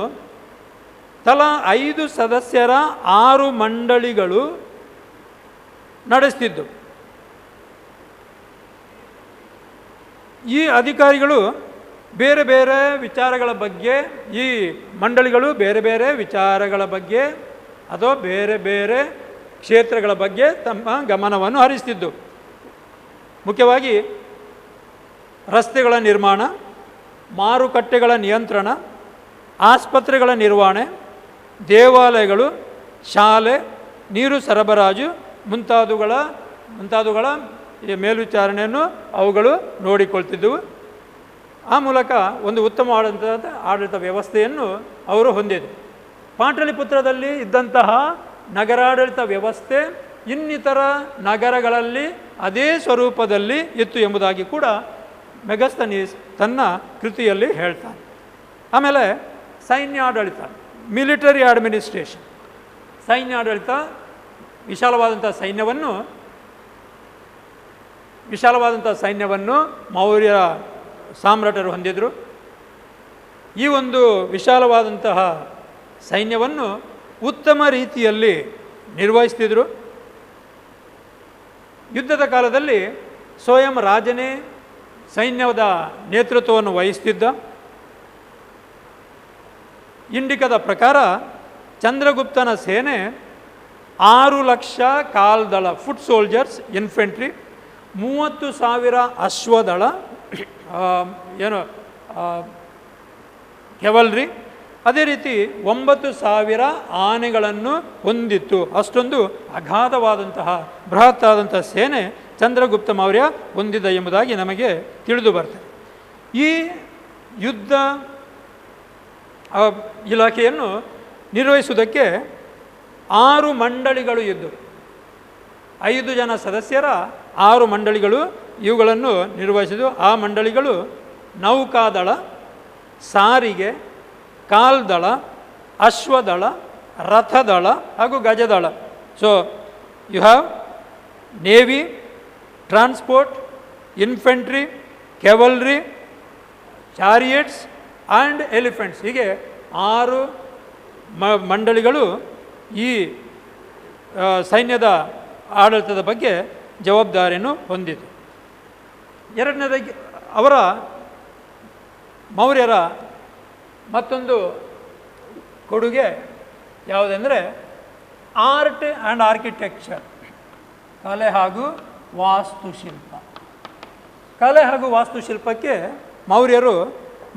ತಲಾ 5 ಸದಸ್ಯರ 6 ಮಂಡಳಿಗಳು ನಡೆಸ್ತಿದ್ದು. ಈ ಅಧಿಕಾರಿಗಳು ಬೇರೆ ಬೇರೆ ವಿಚಾರಗಳ ಬಗ್ಗೆ, ಈ ಮಂಡಳಿಗಳು ಬೇರೆ ಬೇರೆ ವಿಚಾರಗಳ ಬಗ್ಗೆ ಅಥವಾ ಬೇರೆ ಬೇರೆ ಕ್ಷೇತ್ರಗಳ ಬಗ್ಗೆ ತಮ್ಮ ಗಮನವನ್ನು ಹರಿಸ್ತಿದ್ದು. ಮುಖ್ಯವಾಗಿ ರಸ್ತೆಗಳ ನಿರ್ಮಾಣ, ಮಾರುಕಟ್ಟೆಗಳ ನಿಯಂತ್ರಣ, ಆಸ್ಪತ್ರೆಗಳ ನಿರ್ವಹಣೆ, ದೇವಾಲಯಗಳು, ಶಾಲೆ, ನೀರು ಸರಬರಾಜು ಮುಂತಾದವುಗಳ ಮೇಲ್ವಿಚಾರಣೆಯನ್ನು ಅವುಗಳು ನೋಡಿಕೊಳ್ತಿದ್ದವು. ಆ ಮೂಲಕ ಒಂದು ಉತ್ತಮವಾದಂಥ ಆಡಳಿತ ವ್ಯವಸ್ಥೆಯನ್ನು ಅವರು ಹೊಂದಿದರು. ಪಾಟಲಿಪುತ್ರದಲ್ಲಿ ಇದ್ದಂತಹ ನಗರಾಡಳಿತ ವ್ಯವಸ್ಥೆ ಇನ್ನಿತರ ನಗರಗಳಲ್ಲಿ ಅದೇ ಸ್ವರೂಪದಲ್ಲಿ ಇತ್ತು ಎಂಬುದಾಗಿ ಕೂಡ ಮೆಗಸ್ತನೀಸ್ ತನ್ನ ಕೃತಿಯಲ್ಲಿ ಹೇಳ್ತಾನೆ. ಆಮೇಲೆ ಸೈನ್ಯಾಡಳಿತ, ಮಿಲಿಟರಿ ಅಡ್ಮಿನಿಸ್ಟ್ರೇಷನ್, ಸೈನ್ಯಾಡಳಿತ, ವಿಶಾಲವಾದಂಥ ಸೈನ್ಯವನ್ನು ಮೌರ್ಯ ಸಾಮ್ರಾಟರು ಹೊಂದಿದರು. ಈ ಒಂದು ವಿಶಾಲವಾದಂತಹ ಸೈನ್ಯವನ್ನು ಉತ್ತಮ ರೀತಿಯಲ್ಲಿ ನಿರ್ವಹಿಸ್ತಿದ್ರು. ಯುದ್ಧದ ಕಾಲದಲ್ಲಿ ಸ್ವಯಂ ರಾಜನೇ ಸೈನ್ಯದ ನೇತೃತ್ವವನ್ನು ವಹಿಸ್ತಿದ್ದ. ಇಂಡಿಕದ ಪ್ರಕಾರ ಚಂದ್ರಗುಪ್ತನ ಸೇನೆ 6 ಲಕ್ಷ ಕಾಲ್ದಳ, ಫುಟ್ ಸೋಲ್ಜರ್ಸ್, ಇನ್ಫೆಂಟ್ರಿ, 30,000 ಅಶ್ವದಳ, ಕೆವಲ್ರಿ, ಅದೇ ರೀತಿ 9,000 ಆನೆಗಳನ್ನು ಹೊಂದಿತ್ತು. ಅಷ್ಟೊಂದು ಅಗಾಧವಾದಂತಹ ಬೃಹತ್ತಾದಂತಹ ಸೇನೆ ಚಂದ್ರಗುಪ್ತ ಮೌರ್ಯ ಹೊಂದಿದ ಎಂಬುದಾಗಿ ನಮಗೆ ತಿಳಿದು ಬರ್ತದೆ. ಈ ಯುದ್ಧ ಇಲಾಖೆಯನ್ನು ನಿರ್ವಹಿಸುವುದಕ್ಕೆ 6 ಮಂಡಳಿಗಳು ಇದ್ದವು. 5 ಜನ ಸದಸ್ಯರ 6 ಮಂಡಳಿಗಳು ಇವುಗಳನ್ನು ನಿರ್ವಹಿಸಿದವು. ಆ ಮಂಡಳಿಗಳು ನೌಕಾದಳ, ಸಾರಿಗೆ, ಕಾಲ್ದಳ, ಅಶ್ವದಳ, ರಥದಳ ಹಾಗೂ ಗಜದಳ. So you have navy, transport, infantry, cavalry, chariots and elephants. ಹೀಗೆ 6 ಮಂಡಳಿಗಳು ಈ ಸೈನ್ಯದ ಆಡಳಿತದ ಬಗ್ಗೆ ಜವಾಬ್ದಾರಿಯನ್ನು ಹೊಂದಿತು. ಎರಡನೇದಾಗಿ ಅವರ ಮೌರ್ಯರ ಮತ್ತೊಂದು ಕೊಡುಗೆ ಯಾವುದೆಂದರೆ ಆರ್ಟ್ ಆ್ಯಂಡ್ ಆರ್ಕಿಟೆಕ್ಚರ್, ಕಲೆ ಹಾಗೂ ವಾಸ್ತುಶಿಲ್ಪ. ಕಲೆ ಹಾಗೂ ವಾಸ್ತುಶಿಲ್ಪಕ್ಕೆ ಮೌರ್ಯರು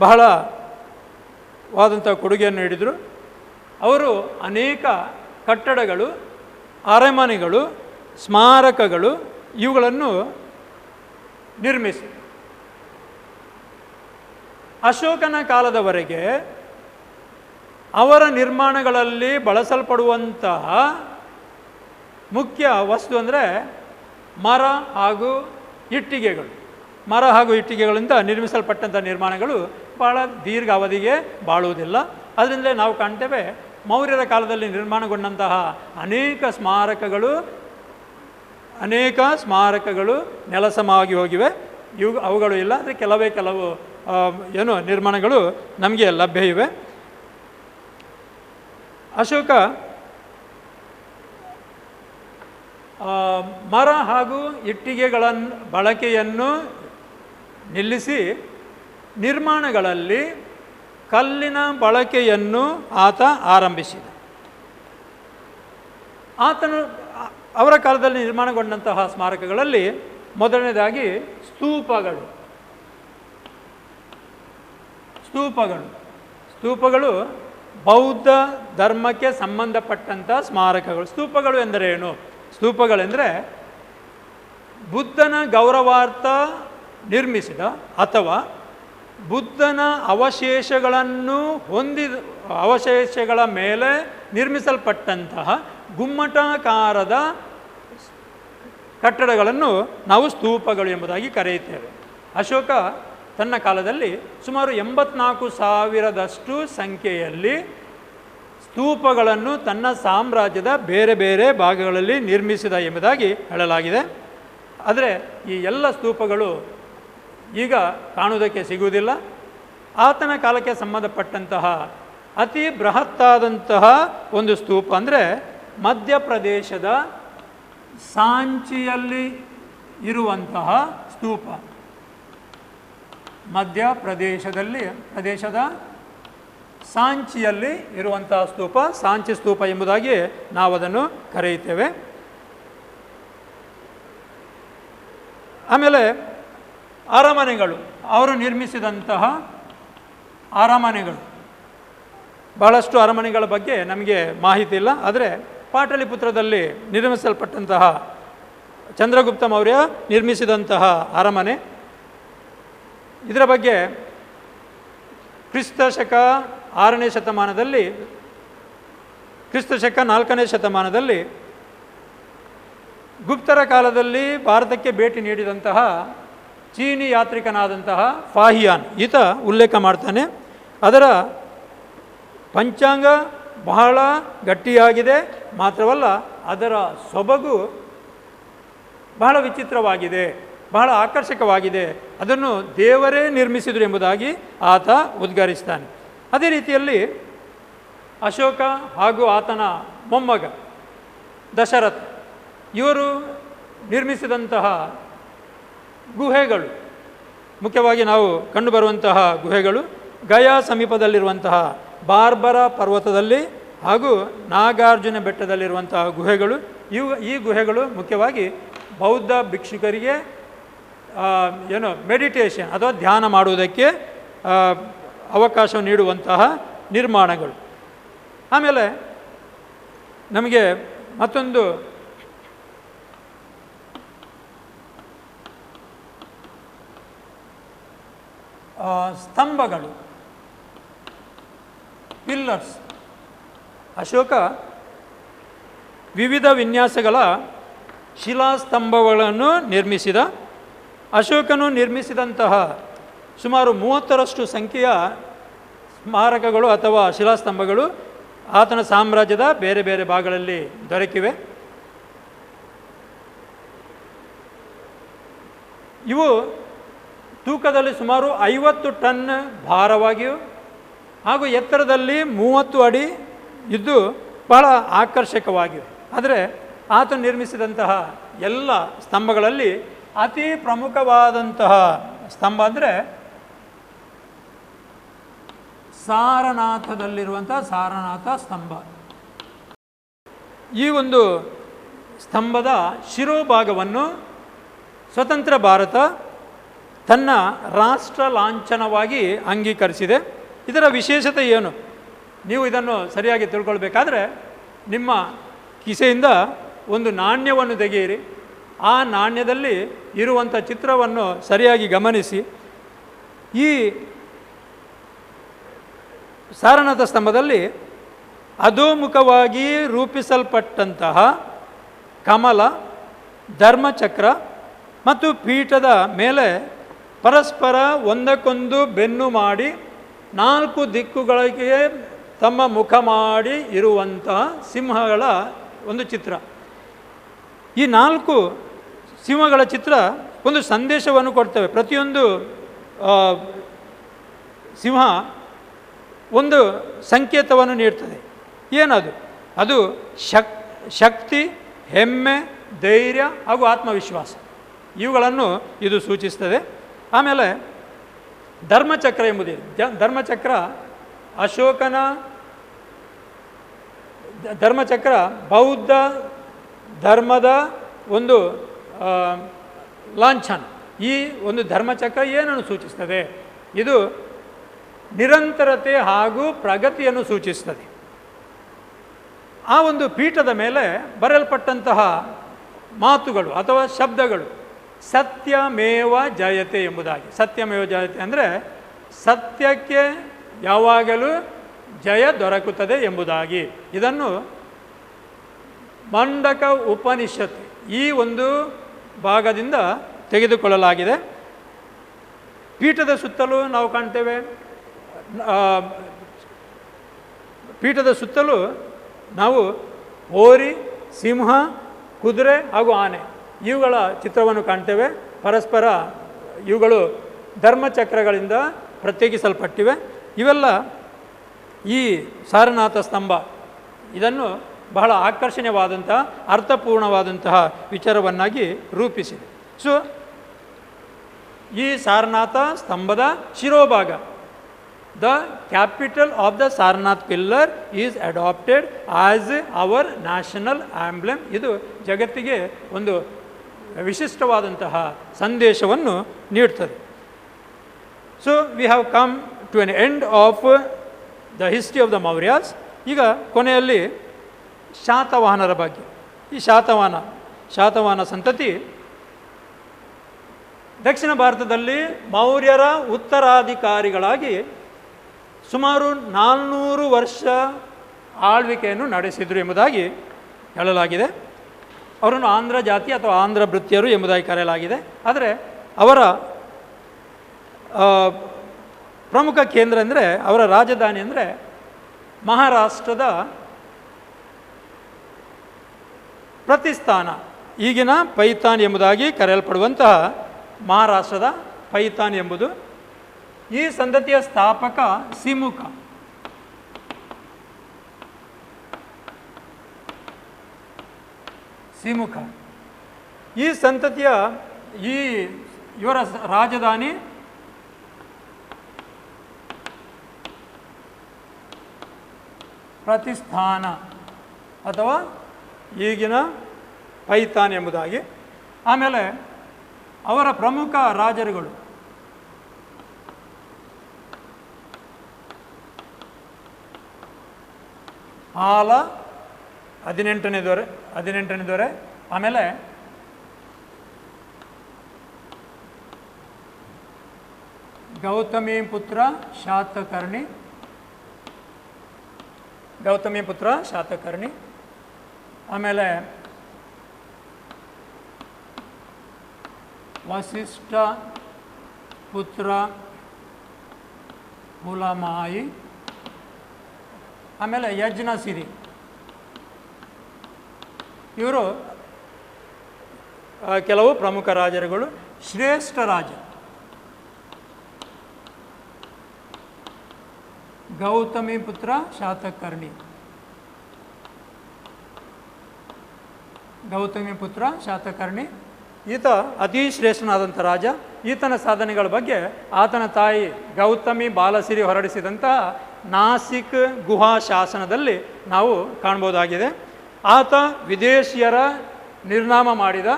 ಬಹಳವಾದಂಥ ಕೊಡುಗೆಯನ್ನು ನೀಡಿದರು. ಅವರು ಅನೇಕ ಕಟ್ಟಡಗಳು, ಅರಮನೆಗಳು, ಸ್ಮಾರಕಗಳು ಇವುಗಳನ್ನು ನಿರ್ಮಿಸಿ ಅಶೋಕನ ಕಾಲದವರೆಗೆ ಅವರ ನಿರ್ಮಾಣಗಳಲ್ಲಿ ಬಳಸಲ್ಪಡುವಂತಹ ಮುಖ್ಯ ವಸ್ತು ಅಂದರೆ ಮರ ಹಾಗೂ ಇಟ್ಟಿಗೆಗಳು. ಮರ ಹಾಗೂ ಇಟ್ಟಿಗೆಗಳಿಂದ ನಿರ್ಮಿಸಲ್ಪಟ್ಟಂಥ ನಿರ್ಮಾಣಗಳು ಭಾಳ ದೀರ್ಘ ಅವಧಿಗೆ ಬಾಳುವುದಿಲ್ಲ. ಅದರಿಂದಲೇ ನಾವು ಕಾಣ್ತೇವೆ ಮೌರ್ಯರ ಕಾಲದಲ್ಲಿ ನಿರ್ಮಾಣಗೊಂಡಂತಹ ಅನೇಕ ಸ್ಮಾರಕಗಳು ನೆಲಸಮವಾಗಿ ಹೋಗಿವೆ. ಅವುಗಳು ಇಲ್ಲ ಅಂದರೆ ಕೆಲವು ನಿರ್ಮಾಣಗಳು ನಮಗೆ ಲಭ್ಯ ಇವೆ. ಅಶೋಕ ಮರ ಹಾಗೂ ಇಟ್ಟಿಗೆಗಳ ಬಳಕೆಯನ್ನು ನಿಲ್ಲಿಸಿ ನಿರ್ಮಾಣಗಳಲ್ಲಿ ಕಲ್ಲಿನ ಬಳಕೆಯನ್ನು ಆತ ಆರಂಭಿಸಿದ. ಅವರ ಕಾಲದಲ್ಲಿ ನಿರ್ಮಾಣಗೊಂಡಂತಹ ಸ್ಮಾರಕಗಳಲ್ಲಿ ಮೊದಲನೇದಾಗಿ ಸ್ತೂಪಗಳು ಬೌದ್ಧ ಧರ್ಮಕ್ಕೆ ಸಂಬಂಧಪಟ್ಟಂಥ ಸ್ಮಾರಕಗಳು. ಸ್ತೂಪಗಳು ಎಂದರೆ ಏನು? ಸ್ತೂಪಗಳೆಂದರೆ ಬುದ್ಧನ ಗೌರವಾರ್ಥ ನಿರ್ಮಿಸಿದ ಅಥವಾ ಬುದ್ಧನ ಅವಶೇಷಗಳ ಮೇಲೆ ನಿರ್ಮಿಸಲ್ಪಟ್ಟಂತಹ ಗುಮ್ಮಟಾಕಾರದ ಕಟ್ಟಡಗಳನ್ನು ನಾವು ಸ್ತೂಪಗಳು ಎಂಬುದಾಗಿ ಕರೆಯುತ್ತೇವೆ. ಅಶೋಕ ತನ್ನ ಕಾಲದಲ್ಲಿ ಸುಮಾರು 84,000ದಷ್ಟು ಸಂಖ್ಯೆಯಲ್ಲಿ ಸ್ತೂಪಗಳನ್ನು ತನ್ನ ಸಾಮ್ರಾಜ್ಯದ ಬೇರೆ ಬೇರೆ ಭಾಗಗಳಲ್ಲಿ ನಿರ್ಮಿಸಿದ ಎಂಬುದಾಗಿ ಹೇಳಲಾಗಿದೆ. ಆದರೆ ಈ ಎಲ್ಲ ಸ್ತೂಪಗಳು ಈಗ ಕಾಣುವುದಕ್ಕೆ ಸಿಗುವುದಿಲ್ಲ. ಆತನ ಕಾಲಕ್ಕೆ ಸಂಬಂಧಪಟ್ಟಂತಹ ಅತಿ ಬೃಹತ್ತಾದಂತಹ ಒಂದು ಸ್ತೂಪ ಅಂದರೆ ಮಧ್ಯಪ್ರದೇಶದ ಸಾಂಚಿಯಲ್ಲಿ ಇರುವಂತಹ ಸ್ತೂಪ. ಪ್ರದೇಶದ ಸಾಂಚಿಯಲ್ಲಿ ಇರುವಂತಹ ಸ್ತೂಪ ಸಾಂಚಿ ಸ್ತೂಪ ಎಂಬುದಾಗಿ ನಾವು ಅದನ್ನು ಕರೆಯುತ್ತೇವೆ. ಆಮೇಲೆ ಅರಮನೆಗಳು, ಅವರು ನಿರ್ಮಿಸಿದಂತಹ ಅರಮನೆಗಳು, ಬಹಳಷ್ಟು ಅರಮನೆಗಳ ಬಗ್ಗೆ ನಮಗೆ ಮಾಹಿತಿ ಇಲ್ಲ. ಆದರೆ ಪಾಟಲಿಪುತ್ರದಲ್ಲಿ ನಿರ್ಮಿಸಲ್ಪಟ್ಟಂತಹ ಚಂದ್ರಗುಪ್ತ ಮೌರ್ಯ ನಿರ್ಮಿಸಿದಂತಹ ಅರಮನೆ, ಇದರ ಬಗ್ಗೆ ಕ್ರಿಸ್ತಶಕ 6ನೇ ಶತಮಾನದಲ್ಲಿ, ಕ್ರಿಸ್ತಶಕ 4ನೇ ಶತಮಾನದಲ್ಲಿ ಗುಪ್ತರ ಕಾಲದಲ್ಲಿ ಭಾರತಕ್ಕೆ ಭೇಟಿ ನೀಡಿದಂತಹ ಚೀನಿ ಯಾತ್ರಿಕನಾದಂತಹ ಫಾಹಿಯಾನ್ ಈತ ಉಲ್ಲೇಖ ಮಾಡ್ತಾನೆ. ಅದರ ಪಂಚಾಂಗ ಬಹಳ ಗಟ್ಟಿಯಾಗಿದೆ, ಮಾತ್ರವಲ್ಲ ಅದರ ಸೊಬಗು ಬಹಳ ವಿಚಿತ್ರವಾಗಿದೆ, ಬಹಳ ಆಕರ್ಷಕವಾಗಿದೆ, ಅದನ್ನು ದೇವರೇ ನಿರ್ಮಿಸಿದರು ಎಂಬುದಾಗಿ ಆತ ಉದ್ಘಾಟಿಸ್ತಾನೆ. ಅದೇ ರೀತಿಯಲ್ಲಿ ಅಶೋಕ ಹಾಗೂ ಆತನ ಮೊಮ್ಮಗ ದಶರಥ ಇವರು ನಿರ್ಮಿಸಿದಂತಹ ಗುಹೆಗಳು, ಮುಖ್ಯವಾಗಿ ನಾವು ಕಂಡುಬರುವಂತಹ ಗುಹೆಗಳು ಗಯಾ ಸಮೀಪದಲ್ಲಿರುವಂತಹ ಬಾರ್ಬರ ಪರ್ವತದಲ್ಲಿ ಹಾಗೂ ನಾಗಾರ್ಜುನ ಬೆಟ್ಟದಲ್ಲಿರುವಂತಹ ಗುಹೆಗಳು. ಈ ಗುಹೆಗಳು ಮುಖ್ಯವಾಗಿ ಬೌದ್ಧ ಭಿಕ್ಷುಕರಿಗೆ ಮೆಡಿಟೇಷನ್ ಅಥವಾ ಧ್ಯಾನ ಮಾಡುವುದಕ್ಕೆ ಅವಕಾಶ ನೀಡುವಂತಹ ನಿರ್ಮಾಣಗಳು. ಆಮೇಲೆ ನಮಗೆ ಮತ್ತೊಂದು ಸ್ತಂಭಗಳು, ಪಿಲ್ಲರ್ಸ್. ಅಶೋಕ ವಿವಿಧ ವಿನ್ಯಾಸಗಳ ಶಿಲಾಸ್ತಂಭಗಳನ್ನು ನಿರ್ಮಿಸಿದ. ಅಶೋಕನು ನಿರ್ಮಿಸಿದಂತಹ ಸುಮಾರು 30ರಷ್ಟು ಸಂಖ್ಯೆಯ ಸ್ಮಾರಕಗಳು ಅಥವಾ ಶಿಲಾಸ್ತಂಭಗಳು ಆತನ ಸಾಮ್ರಾಜ್ಯದ ಬೇರೆ ಬೇರೆ ಭಾಗಗಳಲ್ಲಿ ದೊರಕಿವೆ. ಇವು ತೂಕದಲ್ಲಿ ಸುಮಾರು 50 ಟನ್ ಭಾರವಾಗಿಯೂ ಹಾಗೂ ಎತ್ತರದಲ್ಲಿ 30 ಅಡಿ ಇದ್ದು ಬಹಳ ಆಕರ್ಷಕವಾಗಿವೆ. ಆದರೆ ಆತ ನಿರ್ಮಿಸಿದಂತಹ ಎಲ್ಲ ಸ್ತಂಭಗಳಲ್ಲಿ ಅತಿ ಪ್ರಮುಖವಾದಂತಹ ಸ್ತಂಭ ಅಂದರೆ ಸಾರನಾಥದಲ್ಲಿರುವಂಥ ಸಾರನಾಥ ಸ್ತಂಭ. ಈ ಒಂದು ಸ್ತಂಭದ ಶಿರೋಭಾಗವನ್ನು ಸ್ವತಂತ್ರ ಭಾರತ ತನ್ನ ರಾಷ್ಟ್ರ ಲಾಂಛನವಾಗಿ ಅಂಗೀಕರಿಸಿದೆ. ಇದರ ವಿಶೇಷತೆ ಏನು? ನೀವು ಇದನ್ನು ಸರಿಯಾಗಿ ತಿಳ್ಕೊಳ್ಬೇಕಾದ್ರೆ ನಿಮ್ಮ ಕಿಸೆಯಿಂದ ಒಂದು ನಾಣ್ಯವನ್ನು ತೆಗೆಯಿರಿ. ಆ ನಾಣ್ಯದಲ್ಲಿ ಇರುವಂಥ ಚಿತ್ರವನ್ನು ಸರಿಯಾಗಿ ಗಮನಿಸಿ. ಈ ಸಾರನಾಥ ಸ್ತಂಭದಲ್ಲಿ ಅಧೋಮುಖವಾಗಿ ರೂಪಿಸಲ್ಪಟ್ಟಂತಹ ಕಮಲ, ಧರ್ಮಚಕ್ರ ಮತ್ತು ಪೀಠದ ಮೇಲೆ ಪರಸ್ಪರ ಒಂದಕ್ಕೊಂದು ಬೆನ್ನು ಮಾಡಿ 4 ದಿಕ್ಕುಗಳಿಗೆ ತಮ್ಮ ಮುಖ ಮಾಡಿ ಇರುವಂತಹ ಸಿಂಹಗಳ ಒಂದು ಚಿತ್ರ. ಈ 4 ಸಿಂಹಗಳ ಚಿತ್ರ ಒಂದು ಸಂದೇಶವನ್ನು ಕೊಡ್ತವೆ. ಪ್ರತಿಯೊಂದು ಸಿಂಹ ಒಂದು ಸಂಕೇತವನ್ನು ನೀಡ್ತದೆ. ಏನದು? ಅದು ಶಕ್ತಿ, ಹೆಮ್ಮೆ, ಧೈರ್ಯ ಹಾಗೂ ಆತ್ಮವಿಶ್ವಾಸ, ಇವುಗಳನ್ನು ಇದು ಸೂಚಿಸ್ತದೆ. ಆಮೇಲೆ ಧರ್ಮಚಕ್ರ ಎಂಬುದಿದೆ. ಧರ್ಮಚಕ್ರ ಅಶೋಕನ ಧರ್ಮಚಕ್ರ ಬೌದ್ಧ ಧರ್ಮದ ಒಂದು ಲಾಂಛನ. ಈ ಒಂದು ಧರ್ಮಚಕ್ರ ಏನನ್ನು ಸೂಚಿಸ್ತದೆ? ಇದು ನಿರಂತರತೆ ಹಾಗೂ ಪ್ರಗತಿಯನ್ನು ಸೂಚಿಸ್ತದೆ. ಆ ಒಂದು ಪೀಠದ ಮೇಲೆ ಬರೆಯಲ್ಪಟ್ಟಂತಹ ಮಾತುಗಳು ಅಥವಾ ಶಬ್ದಗಳು ಸತ್ಯಮೇವ ಜಯತೆ ಎಂಬುದಾಗಿ. ಸತ್ಯಮೇವ ಜಯತೆ ಅಂದರೆ ಸತ್ಯಕ್ಕೆ ಯಾವಾಗಲೂ ಜಯ ದೊರಕುತ್ತದೆ ಎಂಬುದಾಗಿ. ಇದನ್ನು ಮಂಡಕ ಉಪನಿಷತ್ ಈ ಒಂದು ಭಾಗದಿಂದ ತೆಗೆದುಕೊಳ್ಳಲಾಗಿದೆ. ಪೀಠದ ಸುತ್ತಲೂ ನಾವು ಕಾಣ್ತೇವೆ, ಪೀಠದ ಸುತ್ತಲೂ ನಾವು ಹೋರಿ, ಸಿಂಹ, ಕುದುರೆ ಹಾಗೂ ಆನೆ ಇವುಗಳ ಚಿತ್ರವನ್ನು ಕಾಣ್ತೇವೆ. ಪರಸ್ಪರ ಇವುಗಳು ಧರ್ಮಚಕ್ರಗಳಿಂದ ಪ್ರತ್ಯೇಕಿಸಲ್ಪಟ್ಟಿವೆ. ಇವೆಲ್ಲ ಈ ಸಾರನಾಥ ಸ್ತಂಭ ಇದನ್ನು ಬಹಳ ಆಕರ್ಷಣೀಯವಾದಂತಹ ಅರ್ಥಪೂರ್ಣವಾದಂತಹ ವಿಚಾರವನ್ನಾಗಿ ರೂಪಿಸಿದೆ. ಸೊ ಈ ಸಾರನಾಥ ಸ್ತಂಭದ ಶಿರೋಭಾಗ, the capital of the Sarnath pillar is adopted as our national emblem. ಇದು ಜಗತ್ತಿಗೆ ಒಂದು ವಿಶಿಷ್ಟವಾದಂತಹ ಸಂದೇಶವನ್ನು ನೀಡ್ತದೆ. So we have come to an end of the history of the Mauryas. ಈಗ ಕೊನೆಯಲ್ಲಿ ಶಾತವಾಹನರ ಬಗ್ಗೆ. ಈ ಶಾತವಾಹನ ಸಂತತಿ ದಕ್ಷಿಣ ಭಾರತದಲ್ಲಿ ಮೌರ್ಯರ ಉತ್ತರಾಧಿಕಾರಿಗಳಾಗಿ ಸುಮಾರು 400 ವರ್ಷ ಆಳ್ವಿಕೆಯನ್ನು ನಡೆಸಿದರು ಎಂಬುದಾಗಿ ಹೇಳಲಾಗಿದೆ. ಅವರನ್ನು ಆಂಧ್ರ ಜಾತಿ ಅಥವಾ ಆಂಧ್ರ ಭೃತ್ಯರು ಎಂಬುದಾಗಿ ಕರೆಯಲಾಗಿದೆ. ಆದರೆ ಅವರ ಪ್ರಮುಖ ಕೇಂದ್ರ ಅಂದರೆ, ಅವರ ರಾಜಧಾನಿ ಅಂದರೆ ಮಹಾರಾಷ್ಟ್ರದ ಪ್ರತಿಸ್ಥಾನ, ಈಗಿನ ಪೈತಾನ್ ಎಂಬುದಾಗಿ ಕರೆಯಲ್ಪಡುವಂತಹ ಮಹಾರಾಷ್ಟ್ರದ ಪೈತಾನ್ ಎಂಬುದು. ಈ ಸಂತತಿಯ ಸ್ಥಾಪಕ ಸಿಮುಖ. ಈ ಸಂತತಿಯ ಇವರ ರಾಜಧಾನಿ ಪ್ರತಿಸ್ಥಾನ ಅಥವಾ ಈಗಿನ ಪೈತಾನ್ ಎಂಬುದಾಗಿ. ಆಮೇಲೆ ಅವರ ಪ್ರಮುಖ ರಾಜರುಗಳು ಹಾಲ 18ನೇ ದೊರೆ, ಆಮೇಲೆ ಗೌತಮಿ ಪುತ್ರ ಶಾತಕರ್ಣಿ, ಆಮೇಲೆ ವಸಿಷ್ಠ ಪುತ್ರ ಹುಲಮಾಯಿ, ಆಮೇಲೆ ಯಜ್ಞಸಿರಿ, ಇವರು ಕೆಲವು ಪ್ರಮುಖ ರಾಜರುಗಳು. ಶ್ರೇಷ್ಠ ರಾಜ ಗೌತಮಿ ಪುತ್ರ ಶಾತಕರ್ಣಿ, ಗೌತಮಿ ಪುತ್ರ ಶಾತಕರ್ಣಿ ಈತ ಅತಿ ಶ್ರೇಷ್ಠನಾದಂಥ ರಾಜ. ಈತನ ಸಾಧನೆಗಳ ಬಗ್ಗೆ ಆತನ ತಾಯಿ ಗೌತಮಿ ಬಾಲಸಿರಿ ಹೊರಡಿಸಿದಂತಹ ನಾಸಿಕ್ ಗುಹಾ ಶಾಸನದಲ್ಲಿ ನಾವು ಕಾಣ್ಬೋದಾಗಿದೆ. ಆತ ವಿದೇಶಿಯರ ನಿರ್ನಾಮ ಮಾಡಿದ,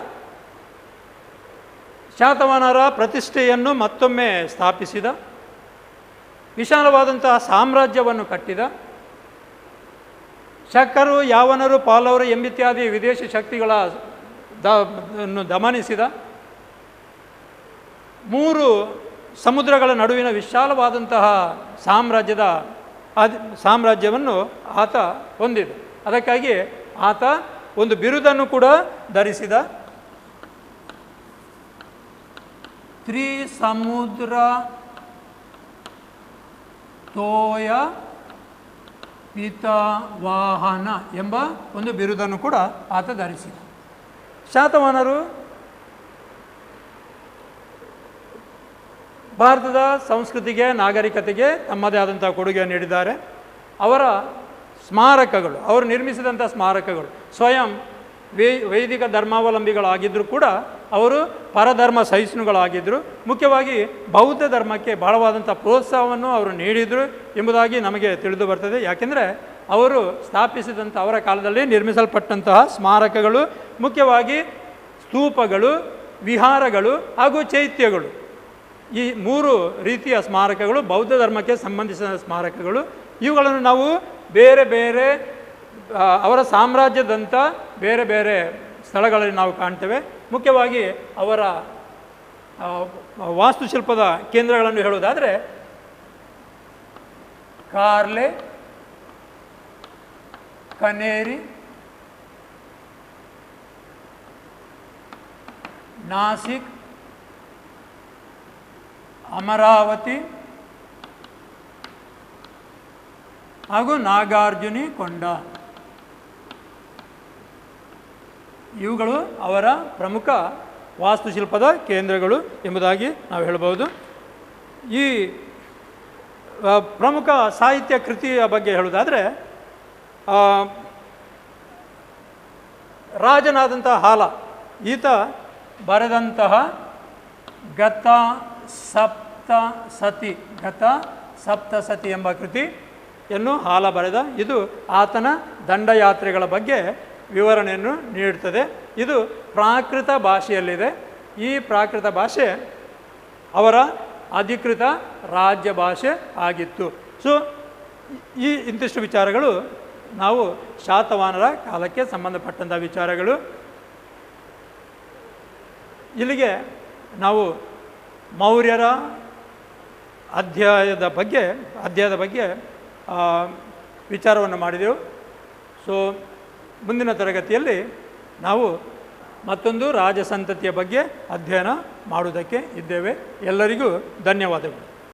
ಶಾತವಾಹನರ ಪ್ರತಿಷ್ಠೆಯನ್ನು ಮತ್ತೊಮ್ಮೆ ಸ್ಥಾಪಿಸಿದ, ವಿಶಾಲವಾದಂತಹ ಸಾಮ್ರಾಜ್ಯವನ್ನು ಕಟ್ಟಿದ, ಶಕರು, ಯಾವನರು, ಪಾಲವರು ಎಂಬಿತ್ಯಾದಿ ವಿದೇಶಿ ಶಕ್ತಿಗಳ ದಮನಿಸಿದ, 3 ಸಮುದ್ರಗಳ ನಡುವಿನ ವಿಶಾಲವಾದಂತಹ ಸಾಮ್ರಾಜ್ಯವನ್ನು ಆತ ಹೊಂದಿದ. ಅದಕ್ಕಾಗಿ ಆತ ಒಂದು ಬಿರುದನ್ನು ಕೂಡ ಧರಿಸಿದ. ತ್ರಿಸಮುದ್ರ ತೋಯ ಪಿತವಾಹನ ಎಂಬ ಒಂದು ಬಿರುದನ್ನು ಕೂಡ ಆತ ಧರಿಸಿದ. ಶಾತವಾಹನರು ಭಾರತದ ಸಂಸ್ಕೃತಿಗೆ, ನಾಗರಿಕತೆಗೆ ತಮ್ಮದೇ ಆದಂಥ ಕೊಡುಗೆಯನ್ನು ನೀಡಿದ್ದಾರೆ. ಅವರ ಸ್ಮಾರಕಗಳು, ಅವರು ನಿರ್ಮಿಸಿದಂಥ ಸ್ಮಾರಕಗಳು ಸ್ವಯಂ ವೈದಿಕ ಧರ್ಮಾವಲಂಬಿಗಳಾಗಿದ್ದರೂ ಕೂಡ ಅವರು ಪರಧರ್ಮ ಸಹಿಷ್ಣುಗಳಾಗಿದ್ದರು. ಮುಖ್ಯವಾಗಿ ಬೌದ್ಧ ಧರ್ಮಕ್ಕೆ ಬಹಳವಾದಂಥ ಪ್ರೋತ್ಸಾಹವನ್ನು ಅವರು ನೀಡಿದರು ಎಂಬುದಾಗಿ ನಮಗೆ ತಿಳಿದು ಬರ್ತದೆ. ಯಾಕೆಂದರೆ ಅವರು ಸ್ಥಾಪಿಸಿದಂಥ, ಅವರ ಕಾಲದಲ್ಲಿ ನಿರ್ಮಿಸಲ್ಪಟ್ಟಂತಹ ಸ್ಮಾರಕಗಳು ಮುಖ್ಯವಾಗಿ ಸ್ತೂಪಗಳು, ವಿಹಾರಗಳು ಹಾಗೂ ಚೈತ್ಯಗಳು, ಈ 3 ರೀತಿಯ ಸ್ಮಾರಕಗಳು ಬೌದ್ಧ ಧರ್ಮಕ್ಕೆ ಸಂಬಂಧಿಸಿದ ಸ್ಮಾರಕಗಳು. ಇವುಗಳನ್ನು ನಾವು ಬೇರೆ ಬೇರೆ ಅವರ ಸಾಮ್ರಾಜ್ಯದಂಥ ಬೇರೆ ಬೇರೆ ಸ್ಥಳಗಳಲ್ಲಿ ನಾವು ಕಾಣ್ತೇವೆ. ಮುಖ್ಯವಾಗಿ ಅವರ ವಾಸ್ತುಶಿಲ್ಪದ ಕೇಂದ್ರಗಳನ್ನು ಹೇಳುವುದಾದರೆ ಕಾರ್ಲೆ, ಕನೇರಿ, ನಾಸಿಕ್, ಅಮರಾವತಿ ಹಾಗೂ ನಾಗಾರ್ಜುನಿ ಕೊಂಡ, ಇವುಗಳು ಅವರ ಪ್ರಮುಖ ವಾಸ್ತುಶಿಲ್ಪದ ಕೇಂದ್ರಗಳು ಎಂಬುದಾಗಿ ನಾವು ಹೇಳಬಹುದು. ಈ ಪ್ರಮುಖ ಸಾಹಿತ್ಯ ಕೃತಿಯ ಬಗ್ಗೆ ಹೇಳುವುದಾದರೆ ರಾಜನಾದಂತಹ ಹಾಲ ಈತ ಬರೆದಂತಹ ಗತ ಸಪ್ತಸತಿ ಎಂಬ ಕೃತಿಯನ್ನು ಹಾಲ ಬರೆದ. ಇದು ಆತನ ದಂಡಯಾತ್ರೆಗಳ ಬಗ್ಗೆ ವಿವರಣೆಯನ್ನು ನೀಡುತ್ತದೆ. ಇದು ಪ್ರಾಕೃತ ಭಾಷೆಯಲ್ಲಿದೆ. ಈ ಪ್ರಾಕೃತ ಭಾಷೆ ಅವರ ಅಧಿಕೃತ ರಾಜ್ಯ ಭಾಷೆ ಆಗಿತ್ತು. ಸೊ ಇಂತಿಷ್ಟು ವಿಚಾರಗಳು ನಾವು ಶಾತವಾಹನರ ಕಾಲಕ್ಕೆ ಸಂಬಂಧಪಟ್ಟಂಥ ವಿಚಾರಗಳು. ಇಲ್ಲಿಗೆ ನಾವು ಮೌರ್ಯರ ಅಧ್ಯಾಯದ ಬಗ್ಗೆ ವಿಚಾರವನ್ನು ಮಾಡಿದೆವು. ಸೊ ಮುಂದಿನ ತರಗತಿಯಲ್ಲಿ ನಾವು ಮತ್ತೊಂದು ರಾಜಸಂತತಿಯ ಬಗ್ಗೆ ಅಧ್ಯಯನ ಮಾಡುವುದಕ್ಕೆ ಇದ್ದೇವೆ. ಎಲ್ಲರಿಗೂ ಧನ್ಯವಾದಗಳು.